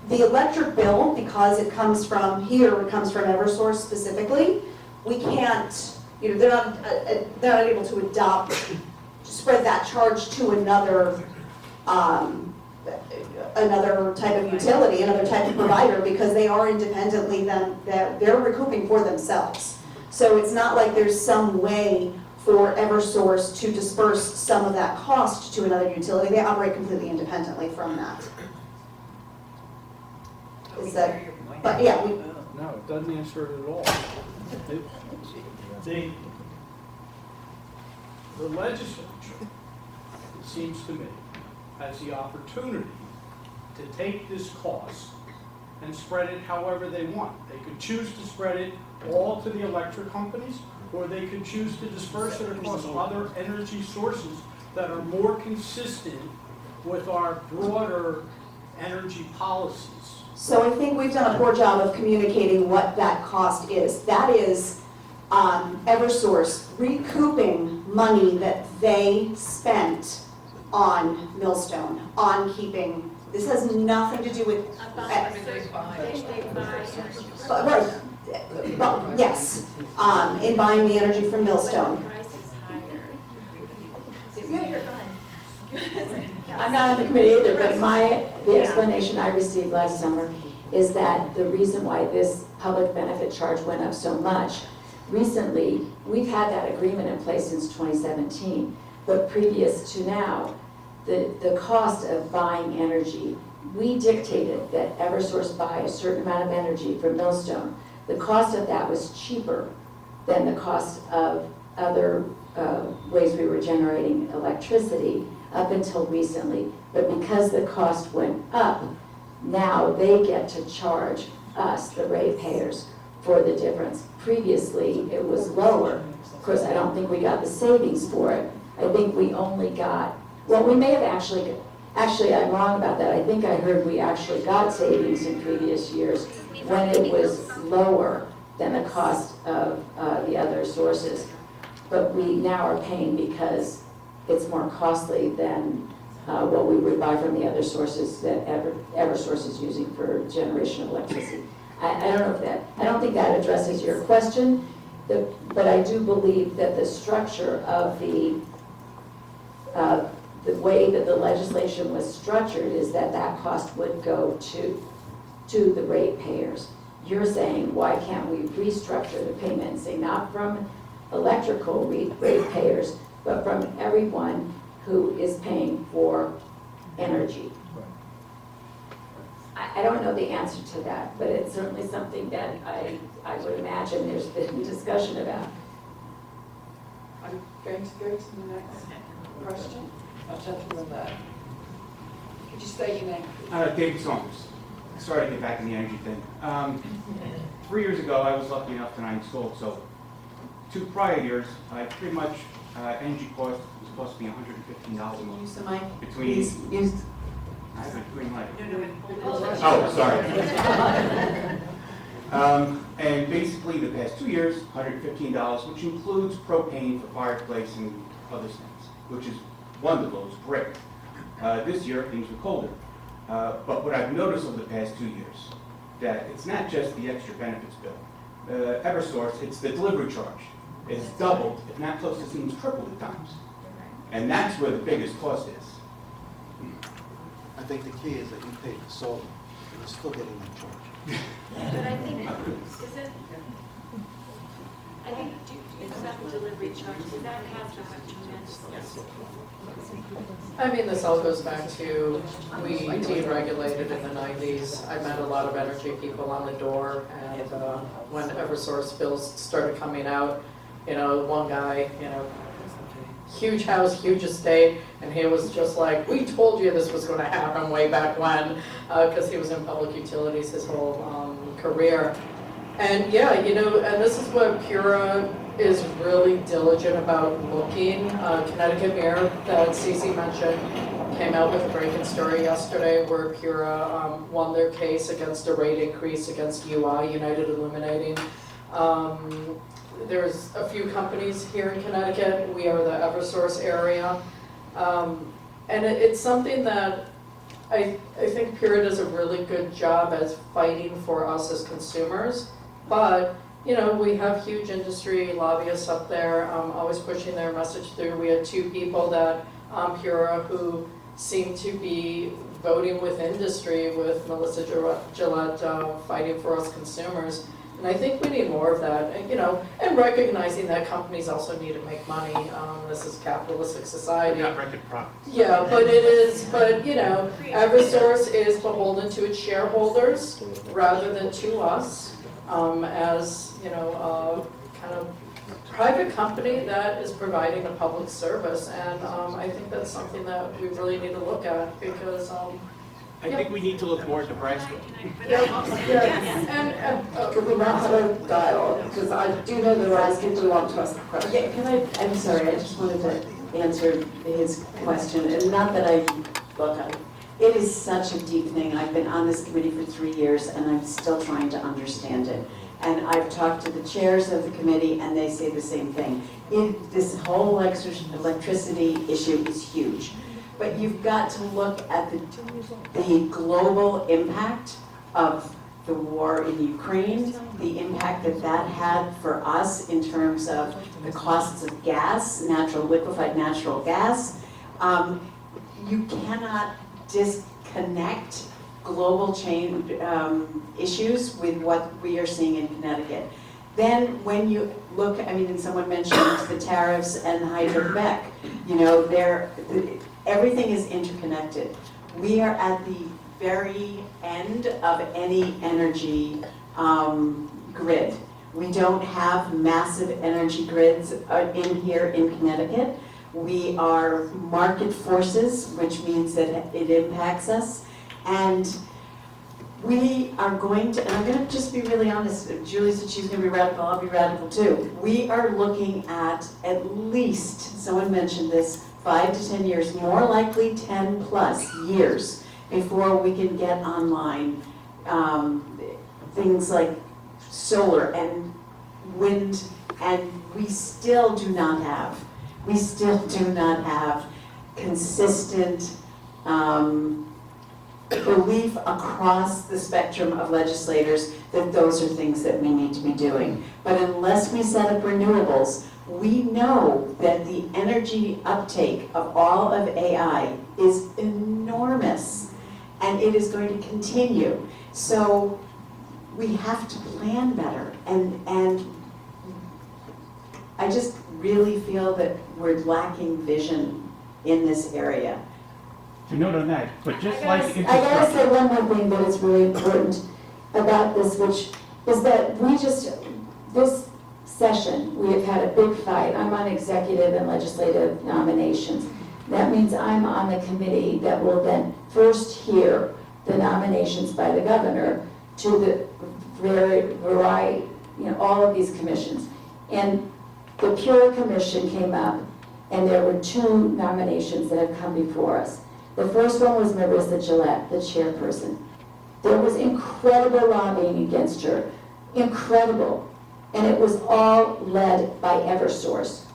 The electric bill, because it comes from here, it comes from Eversource specifically, we can't, they're not able to spread that charge to another type of utility, another type of provider, because they are independently they're recouping for themselves. So it's not like there's some way for Eversource to disperse some of that cost to another utility. They operate completely independently from that. Is that, but yeah, we, No, it doesn't answer it at all. The legislature, it seems to me, has the opportunity to take this cost and spread it however they want. They could choose to spread it all to the electric companies, or they could choose to disperse it across other energy sources that are more consistent with our broader energy policies. so I think we've done a poor job of communicating what that cost is. That is Eversource recouping money that they spent on Millstone, on keeping, this has nothing to do with. Right, but yes, in buying the energy from Millstone. I'm not on the committee either, but the explanation I received last summer is that the reason why this public benefit charge went up so much, recently, we've had that agreement in place since 2017, but previous to now, the cost of buying energy, we dictated that Eversource buy a certain amount of energy from Millstone. The cost of that was cheaper than the cost of other ways we were generating electricity up until recently. But because the cost went up, now they get to charge us, the ratepayers, for the difference. Previously, it was lower. Of course, I don't think we got the savings for it. I think we only got, well, we may have actually, I'm wrong about that. I think I heard we actually got savings in previous years when it was lower than the cost of the other sources. But we now are paying because it's more costly than what we would buy from the other sources that Eversource is using for generation of electricity. I don't know if that, I don't think that addresses your question, but I do believe that the structure of the way that the legislation was structured is that that cost would go to the ratepayers. You're saying, why can't we restructure the payment and say not from electrical ratepayers, but from everyone who is paying for energy? I don't know the answer to that, but it's certainly something that I would imagine there's been discussion about. I'm going to go to the next question. A gentleman there. Could you state your name? David Saunders. Sorry to get back in the energy thing. 3 years ago, I was lucky enough that I installed solar. 2 prior years, I pretty much, energy cost was supposed to be $115 a month. Use the mic. Between, I have a green light. Oh, sorry. And basically, the past 2 years, $115, which includes propane for fireplace and other things, which is wonderful, it's great. This year, things were colder. But what I've noticed over the past 2 years, that it's not just the extra benefits bill. Eversource, it's the delivery charge. It's doubled, if not close to seems tripled at times. And that's where the biggest cost is. I think the key is that you pay for solar, and you're still getting that charge. But I think, is it, I think, that delivery charge, does that have to have tremendous? I mean, this all goes back to, we deregulated in the 90s. I met a lot of energy people on the door, and when Eversource bills started coming out, you know, one guy, you know, huge house, huge estate, and he was just like, we told you this was going to happen way back when, because he was in public utilities his whole career. And yeah, you know, and this is what Pura is really diligent about looking. Connecticut Mayor that Ceci mentioned came out with a breaking story yesterday where Pura won their case against a rate increase against UI, United Illuminating. There's a few companies here in Connecticut. We are the Eversource area. And it's something that I think Pura does a really good job as fighting for us as consumers. But, you know, we have huge industry lobbyists up there always pushing their message through. We had 2 people that Pura who seem to be voting with industry, with Melissa Gillette fighting for us consumers. And I think we need more of that, and, and recognizing that companies also need to make money. This is a capitalistic society. Not record profits. Yeah, but Eversource is beholden to its shareholders rather than to us, as, a kind of private company that is providing a public service. And I think that's something that we really need to look at, because I think we need to look more at Nebraska. Could we not have a dialogue? Because I do know there are people who want to ask a question. Yeah, I'm sorry, I just wanted to answer his question, and not that it is such a deep thing. I've been on this committee for 3 years, and I'm still trying to understand it. And I've talked to the chairs of the committee, and they say the same thing. This whole electricity issue is huge. But you've got to look at the global impact of the war in Ukraine, the impact that had for us in terms of the costs of gas, liquefied natural gas. You cannot disconnect global change issues with what we are seeing in Connecticut. Then when you look, and someone mentioned the tariffs and Hydro-Quebec, everything is interconnected. We are at the very end of any energy grid. We don't have massive energy grids in here in Connecticut. We are market forces, which means that it impacts us. And we are going to, and I'm going to just be really honest, Julie said she's going to be radical, I'll be radical too. We are looking at least, someone mentioned this, 5 to 10 years, more likely 10 plus years before we can get online things like solar and wind, and we still do not have consistent belief across the spectrum of legislators that those are things that we need to be doing. But unless we set up renewables, we know that the energy uptake of all of AI is enormous, and it is going to continue. So we have to plan better, and I just really feel that we're lacking vision in this area. To note on that, but just I gotta say one more thing that is really important about this, which is that this session, we have had a big fight. I'm on executive and legislative nominations. That means I'm on the committee that will then first hear the nominations by the governor to the variety, all of these commissions. And the Pure Commission came up, and there were 2 nominations that have come before us. The first one was Marissa Gillette, the chairperson. There was incredible lobbying against her, incredible. And it was all led by Eversource.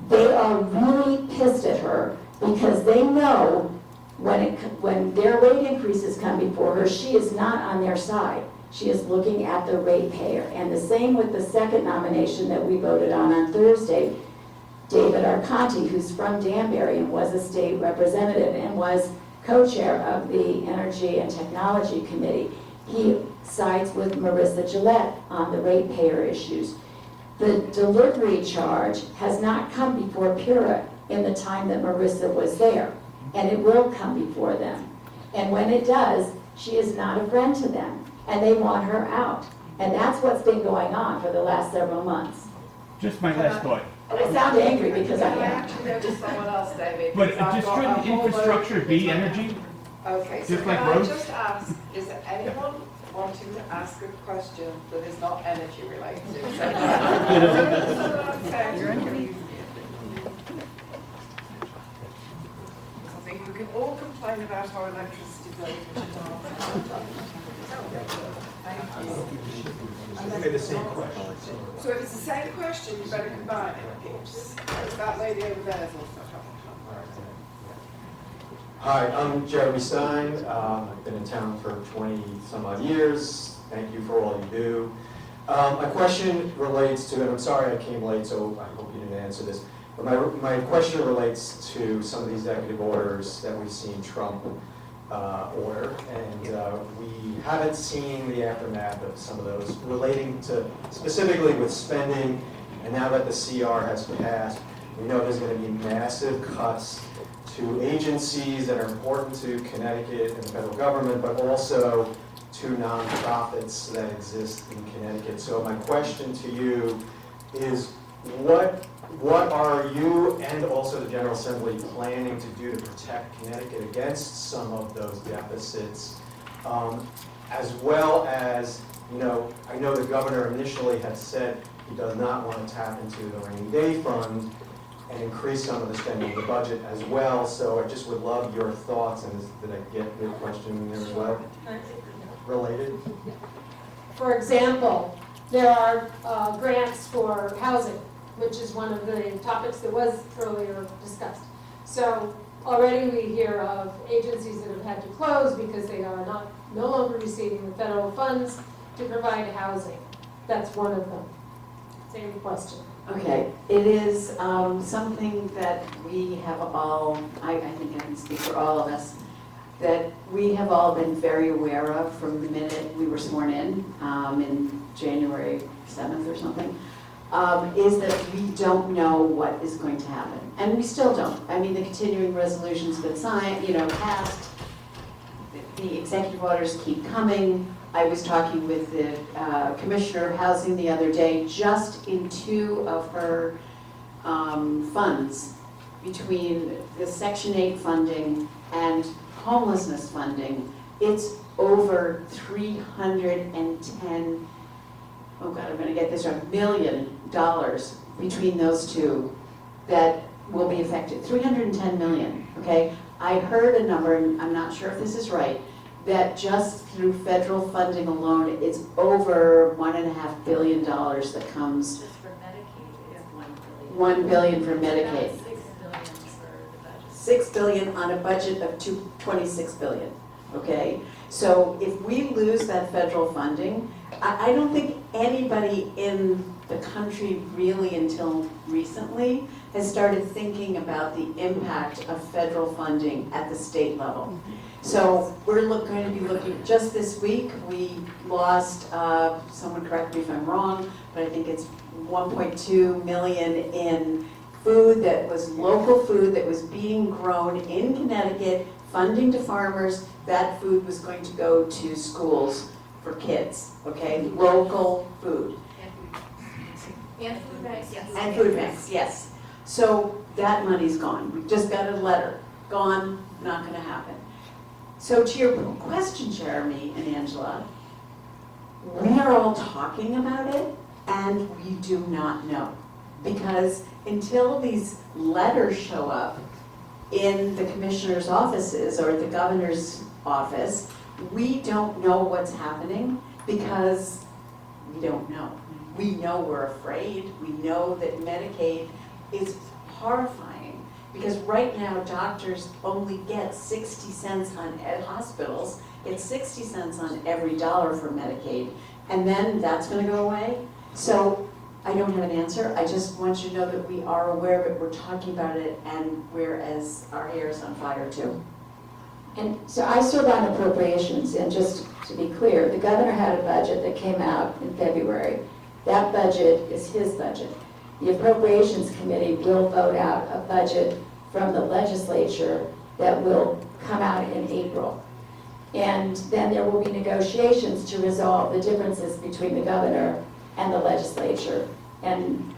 They are really pissed at her because they know when their rate increases come before her, she is not on their side. She is looking at the ratepayer. And the same with the second nomination that we voted on Thursday, David Arconti, who's from Danbury and was a state representative and was co-chair of the Energy and Technology Committee. He sides with Marissa Gillette on the ratepayer issues. The delivery charge has not come before Pura in the time that Marissa was there, and it will come before them. And when it does, she is not a friend to them, and they want her out. And that's what's been going on for the last several months. Just my last thought. And I sound angry because I Can I am. actually go to someone else, David? But Because I've just got a shouldn't whole load infrastructure of be time. energy? Okay, so Just can like I roads? just ask, is there anyone wanting to ask a question that is not energy related? I think we can all complain about our electricity bill, which is our. Thank you. Okay, the same question. So if it's the same question, you better combine it. Oops. That lady over there is also talking. Hi, I'm Jeremy Stein. I've been in town for 20-some odd years. Thank you for all you do. My question relates to, and I'm sorry I came late, so I hope you didn't answer this, but my question relates to some of the executive orders that we've seen Trump order, and we haven't seen the aftermath of some of those relating to, specifically with spending, and now that the CR has passed, we know there's going to be massive cuts to agencies that are important to Connecticut and the federal government, but also to nonprofits that exist in Connecticut. So my question to you is, what are you and also the General Assembly planning to do to protect Connecticut against some of those deficits, as well as, I know the governor initially had said he does not want to tap into the rainy day fund and increase some of the spending in the budget as well. So I just would love your thoughts, and did I get your question in there as well? Related? For example, there are grants for housing, which is one of the topics that was earlier discussed. So already we hear of agencies that have had to close because they are no longer receiving the federal funds to provide housing. That's one of them. Same question. Okay, it is something that we have all, I think I can speak for all of us, that we have all been very aware of from the minute we were sworn in January 7th or something, is that we don't know what is going to happen. And we still don't. I mean, the continuing resolution's been signed, passed, the executive orders keep coming. I was talking with the Commissioner of Housing the other day, just in 2 of her funds, between the Section 8 funding and homelessness funding, it's over $310, oh God, I'm gonna get this wrong, $1 million between those 2 that will be affected, 310 million, okay? I heard a number, and I'm not sure if this is right, that just through federal funding alone, it's over $1.5 billion that comes. Just for Medicaid, it's $1 $1 billion. billion for Medicaid. About $6 billion for the budget. $6 billion on a budget of $26 billion, okay? So if we lose that federal funding, I don't think anybody in the country really until recently has started thinking about the impact of federal funding at the state level. So we're going to be looking, just this week, we lost, someone correct me if I'm wrong, but I think it's 1.2 million in food that was local food that was being grown in Connecticut, funding to farmers. That food was going to go to schools for kids, okay? Local food. And food banks, yes. And food banks, yes. So that money's gone. We just got a letter. Gone, not going to happen. So to your question, Jeremy and Angela, we are all talking about it, and we do not know. Because until these letters show up in the commissioner's offices or the governor's office, we don't know what's happening because we don't know. We know we're afraid. We know that Medicaid is horrifying because right now doctors only get 60 cents at hospitals. It's 60 cents on every dollar for Medicaid, and then that's going to go away. So I don't have an answer. I just want you to know that we are aware of it. We're talking about it, and we're as our hair is on fire too. And so I serve on appropriations, and just to be clear, the governor had a budget that came out in February. That budget is his budget. The Appropriations Committee will vote out a budget from the legislature that will come out in April. And then there will be negotiations to resolve the differences between the governor and the legislature. And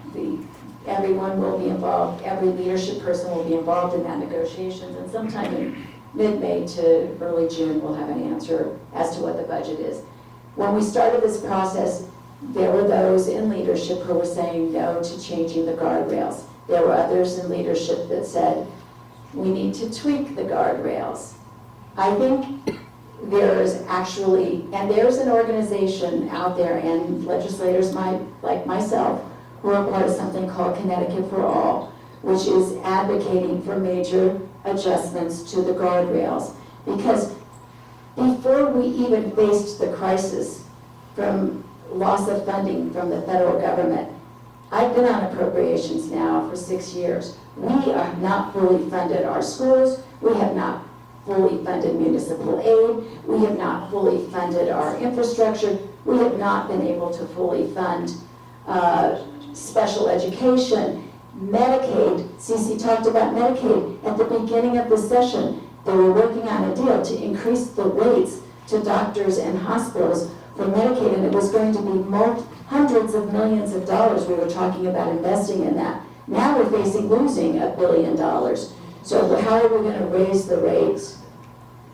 everyone will be involved, every leadership person will be involved in that negotiations, and sometime in mid-May to early June, we'll have an answer as to what the budget is. When we started this process, there were those in leadership who were saying no to changing the guardrails. There were others in leadership that said, we need to tweak the guardrails. I think there's actually, and there's an organization out there, and legislators like myself, who are part of something called Connecticut for All, which is advocating for major adjustments to the guardrails. Because before we even faced the crisis from loss of funding from the federal government, I've been on appropriations now for 6 years. We have not fully funded our schools. We have not fully funded municipal aid. We have not fully funded our infrastructure. We have not been able to fully fund special education, Medicaid. Ceci talked about Medicaid. At the beginning of the session, they were working on a deal to increase the rates to doctors and hospitals for Medicaid, and it was going to be hundreds of millions of dollars. We were talking about investing in that. Now we're facing losing $1 billion. So how are we going to raise the rates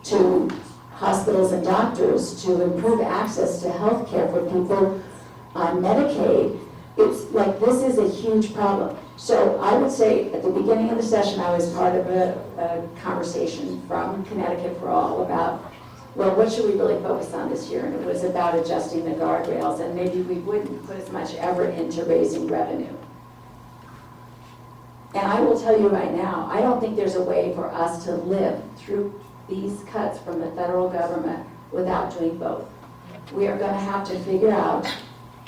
to hospitals and doctors to improve access to health care for people on Medicaid? It's like, this is a huge problem. So I would say at the beginning of the session, I was part of a conversation from Connecticut for All about, well, what should we really focus on this year? And it was about adjusting the guardrails, and maybe we wouldn't put as much effort into raising revenue. And I will tell you right now, I don't think there's a way for us to live through these cuts from the federal government without doing both. We are going to have to figure out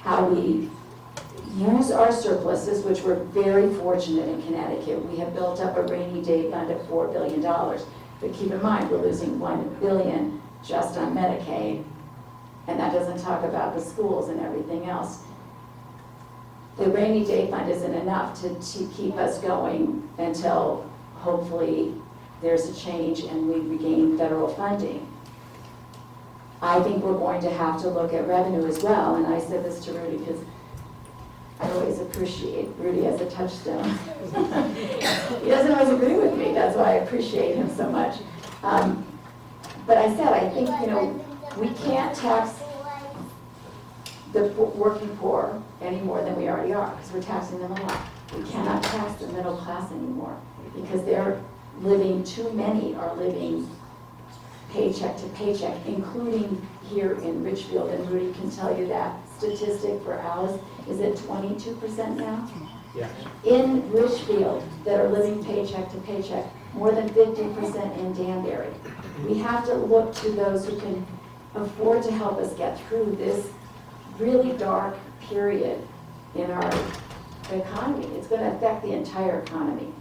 how we use our surpluses, which we're very fortunate in Connecticut. We have built up a rainy day fund of $4 billion. But keep in mind, we're losing $1 billion just on Medicaid. And that doesn't talk about the schools and everything else. The rainy day fund isn't enough to keep us going until hopefully there's a change and we regain federal funding. I think we're going to have to look at revenue as well, and I said this to Rudy because I always appreciate Rudy as a touchstone. He doesn't always agree with me, that's why I appreciate him so much. But I said, I think, we can't tax the working poor any more than we already are, because we're taxing them a lot. We cannot tax the middle class anymore, because too many are living paycheck to paycheck, including here in Ridgefield, and Rudy can tell you that statistic for Alice is at 22% now. Yes. In Ridgefield that are living paycheck to paycheck, more than 50% in Danbury. We have to look to those who can afford to help us get through this really dark period in our economy. It's going to affect the entire economy.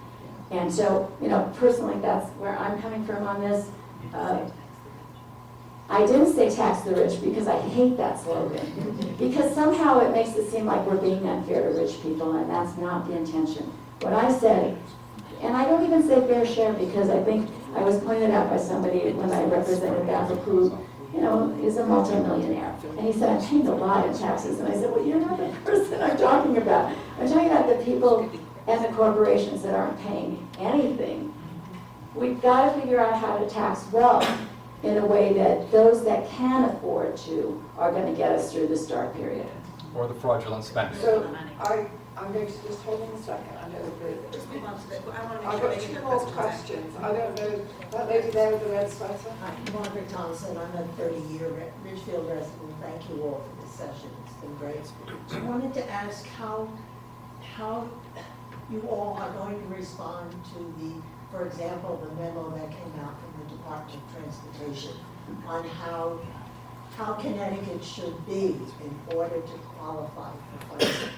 And so, personally, that's where I'm coming from on this. I didn't say tax the rich because I hate that slogan. Because somehow it makes it seem like we're being unfair to rich people, and that's not the intention. What I said, and I don't even say fair share because I think I was pointed out by somebody when I represented Bethel who, is a multimillionaire. And he said, I'm paying a lot in taxes. And I said, well, you're not the person I'm talking about. I'm talking about the people and the corporations that aren't paying anything. We've got to figure out how to tax wealth in a way that those that can afford to are going to get us through this dark period. Or the fraudulent spending. So I'm going to just hold on a second. I know Just move on to the, I want to make I've sure got they two get more the questions. I don't know, that lady there with the red sweater? Hi, Margaret Thompson, I'm a 30-year Ridgefield resident. Thank you all for this session, it's been great. I wanted to ask how you all are going to respond to for example, the memo that came out from the Department of Transportation on how Connecticut should be in order to qualify for funding.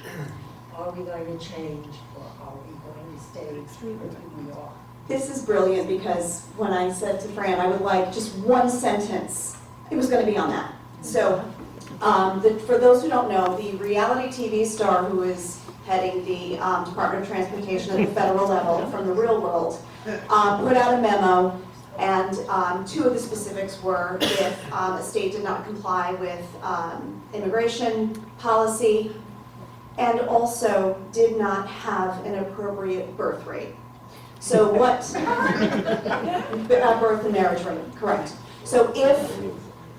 Are we going to change, or are we going to stay true to who we are? This is brilliant because when I said to Fran, I would like just one sentence, it was going to be on that. So for those who don't know, the reality TV star who is heading the Department of Transportation at the federal level from the real world put out a memo, and two of the specifics were if a state did not comply with immigration policy and also did not have an appropriate birth rate. So what, birth and marriage rate, correct. So if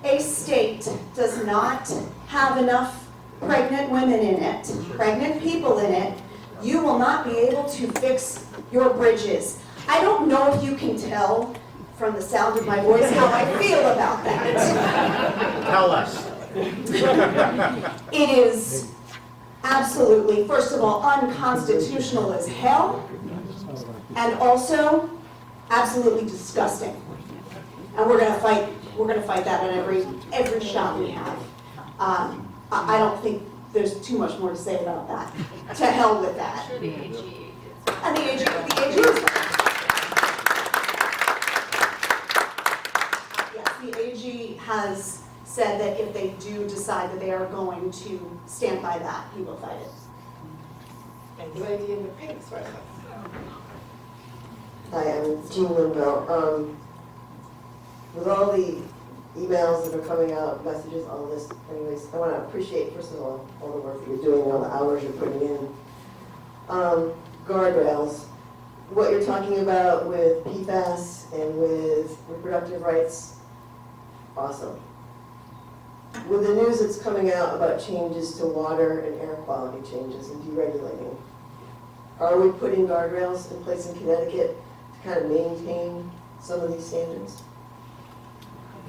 a state does not have enough pregnant women in it, pregnant people in it, you will not be able to fix your bridges. I don't know if you can tell from the sound of my voice how I feel about that. Tell us. It is absolutely, first of all, unconstitutional as hell, and also absolutely disgusting. And we're gonna fight that at every shot we have. I don't think there's too much more to say about that. To hell with that. I'm sure the AG And the AG is has said that if they do decide that they are going to stand by that, he will fight it. The lady in the pink sweater. Hi, I'm Jean Linville. With all the emails that are coming out, messages, all this, anyways, I want to appreciate, first of all the work that you're doing, all the hours you're putting in. Guardrails, what you're talking about with PFAS and with reproductive rights, awesome. With the news that's coming out about changes to water and air quality changes and deregulating, are we putting guardrails in place in Connecticut to kind of maintain some of these standards?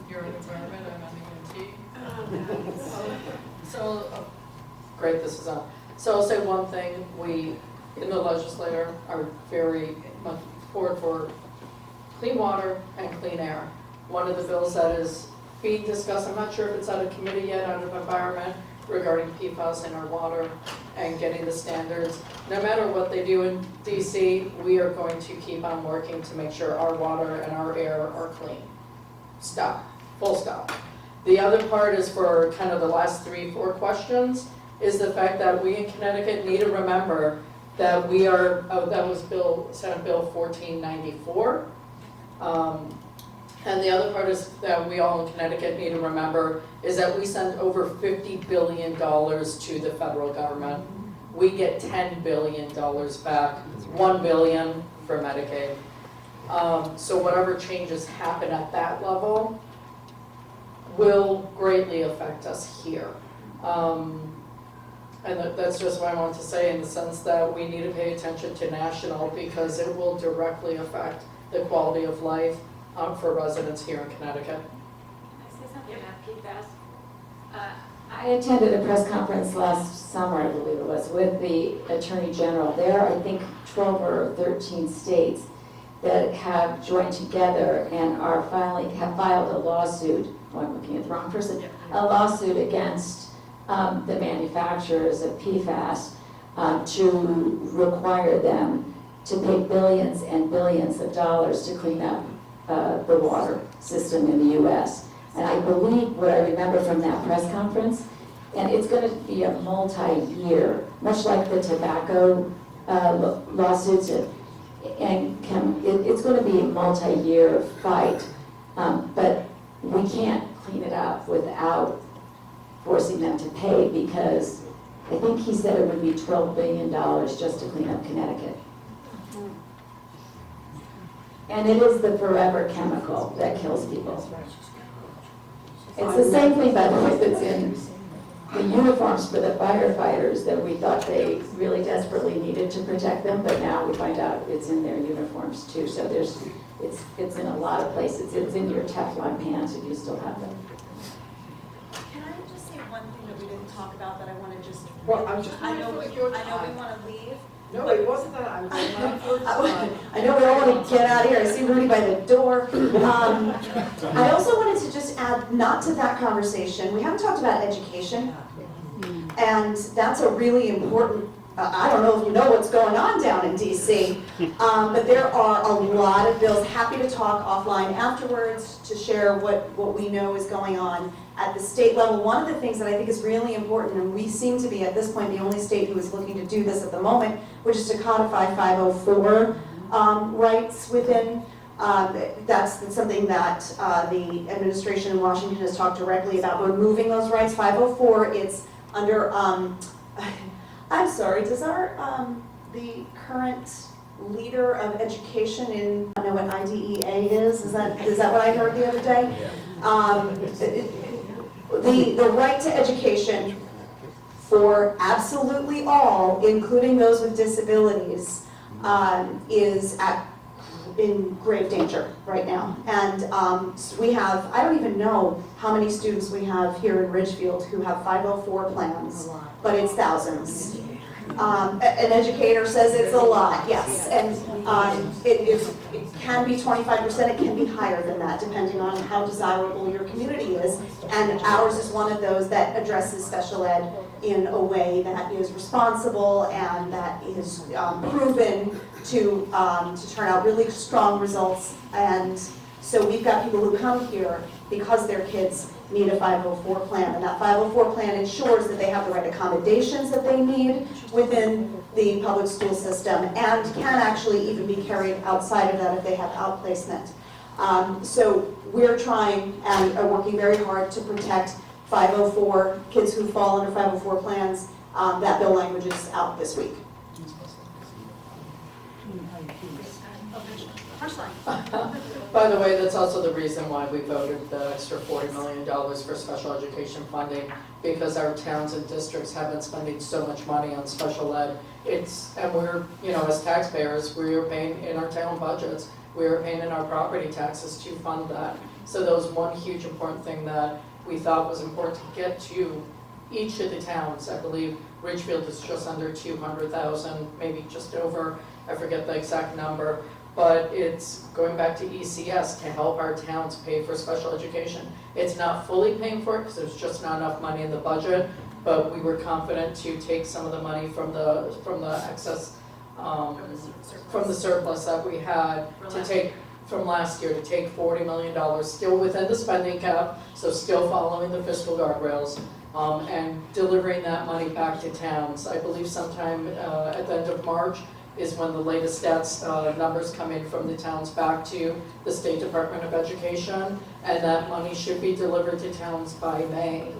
You're an environment, I'm an EMT. Great, this is on. So I'll say one thing, we, in the legislature, are very much forward for clean water and clean air. One of the bills that is being discussed, I'm not sure if it's out of committee yet, out of environment, regarding PFAS in our water and getting the standards. No matter what they do in DC, we are going to keep on working to make sure our water and our air are clean. Stop. Full stop. The other part is for kind of the last 3-4 questions, is the fact that we in Connecticut need to remember that we are, that was Senate Bill 1494. And the other part is that we all in Connecticut need to remember is that we sent over $50 billion to the federal government. We get $10 billion back, $1 billion for Medicaid. So whatever changes happen at that level will greatly affect us here. And that's just what I want to say, in the sense that we need to pay attention to national, because it will directly affect the quality of life for residents here in Connecticut. Can I say something about PFAS? I attended a press conference last summer, I believe it was, with the Attorney General. There are, I think, 12 or 13 states that have joined together and have filed a lawsuit, oh, I'm looking at the wrong person, a lawsuit against the manufacturers of PFAS to require them to pay billions and billions of dollars to clean up the water system in the U.S. And I believe what I remember from that press conference, and it's going to be a multi-year, much like the tobacco lawsuits, and it's going to be a multi-year fight, but we can't clean it up without forcing them to pay, because I think he said it would be $12 billion just to clean up Connecticut. And it is the forever chemical that kills people. It's the same thing, by the way, that's in the uniforms for the firefighters that we thought they really desperately needed to protect them, but now we find out it's in their uniforms too. So it's in a lot of places. It's in your Teflon pants if you still have them. Can I just say one thing that we didn't talk about that I want to just... Well, I'm just I know mindful we of your want time. to leave. No, it wasn't that. I'm very mindful of time. I know we all want to get out of here. I see Rudy by the door. I also wanted to just add, not to that conversation, we haven't talked about education. And that's a really important, I don't know if you know what's going on down in DC, but there are a lot of bills. Happy to talk offline afterwards to share what we know is going on at the state level. One of the things that I think is really important, and we seem to be at this point the only state who is looking to do this at the moment, which is to codify 504 rights within. That's something that the administration in Washington has talked directly about, removing those rights. 504, it's under, I'm sorry, does the current leader of education in, I don't know what IDEA is that what I heard the other day? The right to education for absolutely all, including those with disabilities, is in grave danger right now. And we have, I don't even know how many students we have here in Ridgefield who have 504 plans, but it's thousands. An educator says it's a lot, yes. And it can be 25%, it can be higher than that, depending on how desirable your community is. And ours is one of those that addresses special ed in a way that is responsible and that is proven to turn out really strong results and So we've got people who come here because their kids need a 504 plan, and that 504 plan ensures that they have the right accommodations that they need within the public school system, and can actually even be carried outside of that if they have outplacement. So we're trying and are working very hard to protect 504 kids who fall under 504 plans. That bill language is out this week. By the way, that's also the reason why we voted the extra $40 million for special education funding, because our towns and districts have been spending so much money on special ed. And we're, as taxpayers, we are paying in our town budgets, we are paying in our property taxes to fund that. So that was one huge important thing that we thought was important to get to each of the towns. I believe Ridgefield is just under 200,000, maybe just over, I forget the exact number. But it's going back to ECS to help our towns pay for special education. It's not fully paying for it because there's just not enough money in the budget, but we were confident to take some of the money from the excess, from the surplus that we had to take from last year, to take $40 million, still within the spending cap, so still following the fiscal guardrails, and delivering that money back to towns. I believe sometime at the end of March is when the latest stats numbers come in from the towns back to the State Department of Education, and that money should be delivered to towns by May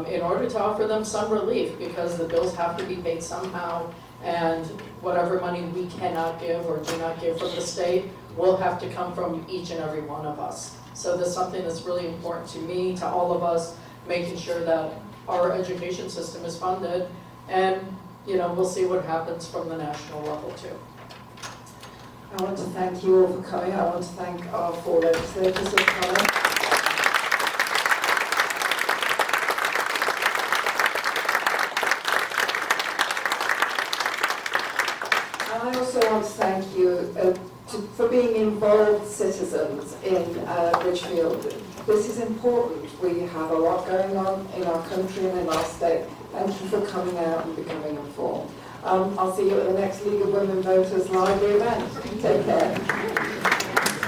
in order to offer them some relief, because the bills have to be paid somehow, and whatever money we cannot give or do not give from the state will have to come from each and every one of us. So that's something that's really important to me, to all of us, making sure that our education system is funded, and we'll see what happens from the national level too. I want to thank you all for coming. I want to thank our 4 legislators for coming. And I also want to thank you for being involved citizens in Ridgefield. This is important. We have a lot going on in our country and in our state. Thank you for coming out and becoming informed. I'll see you at the next League of Women Voters live event. Take care.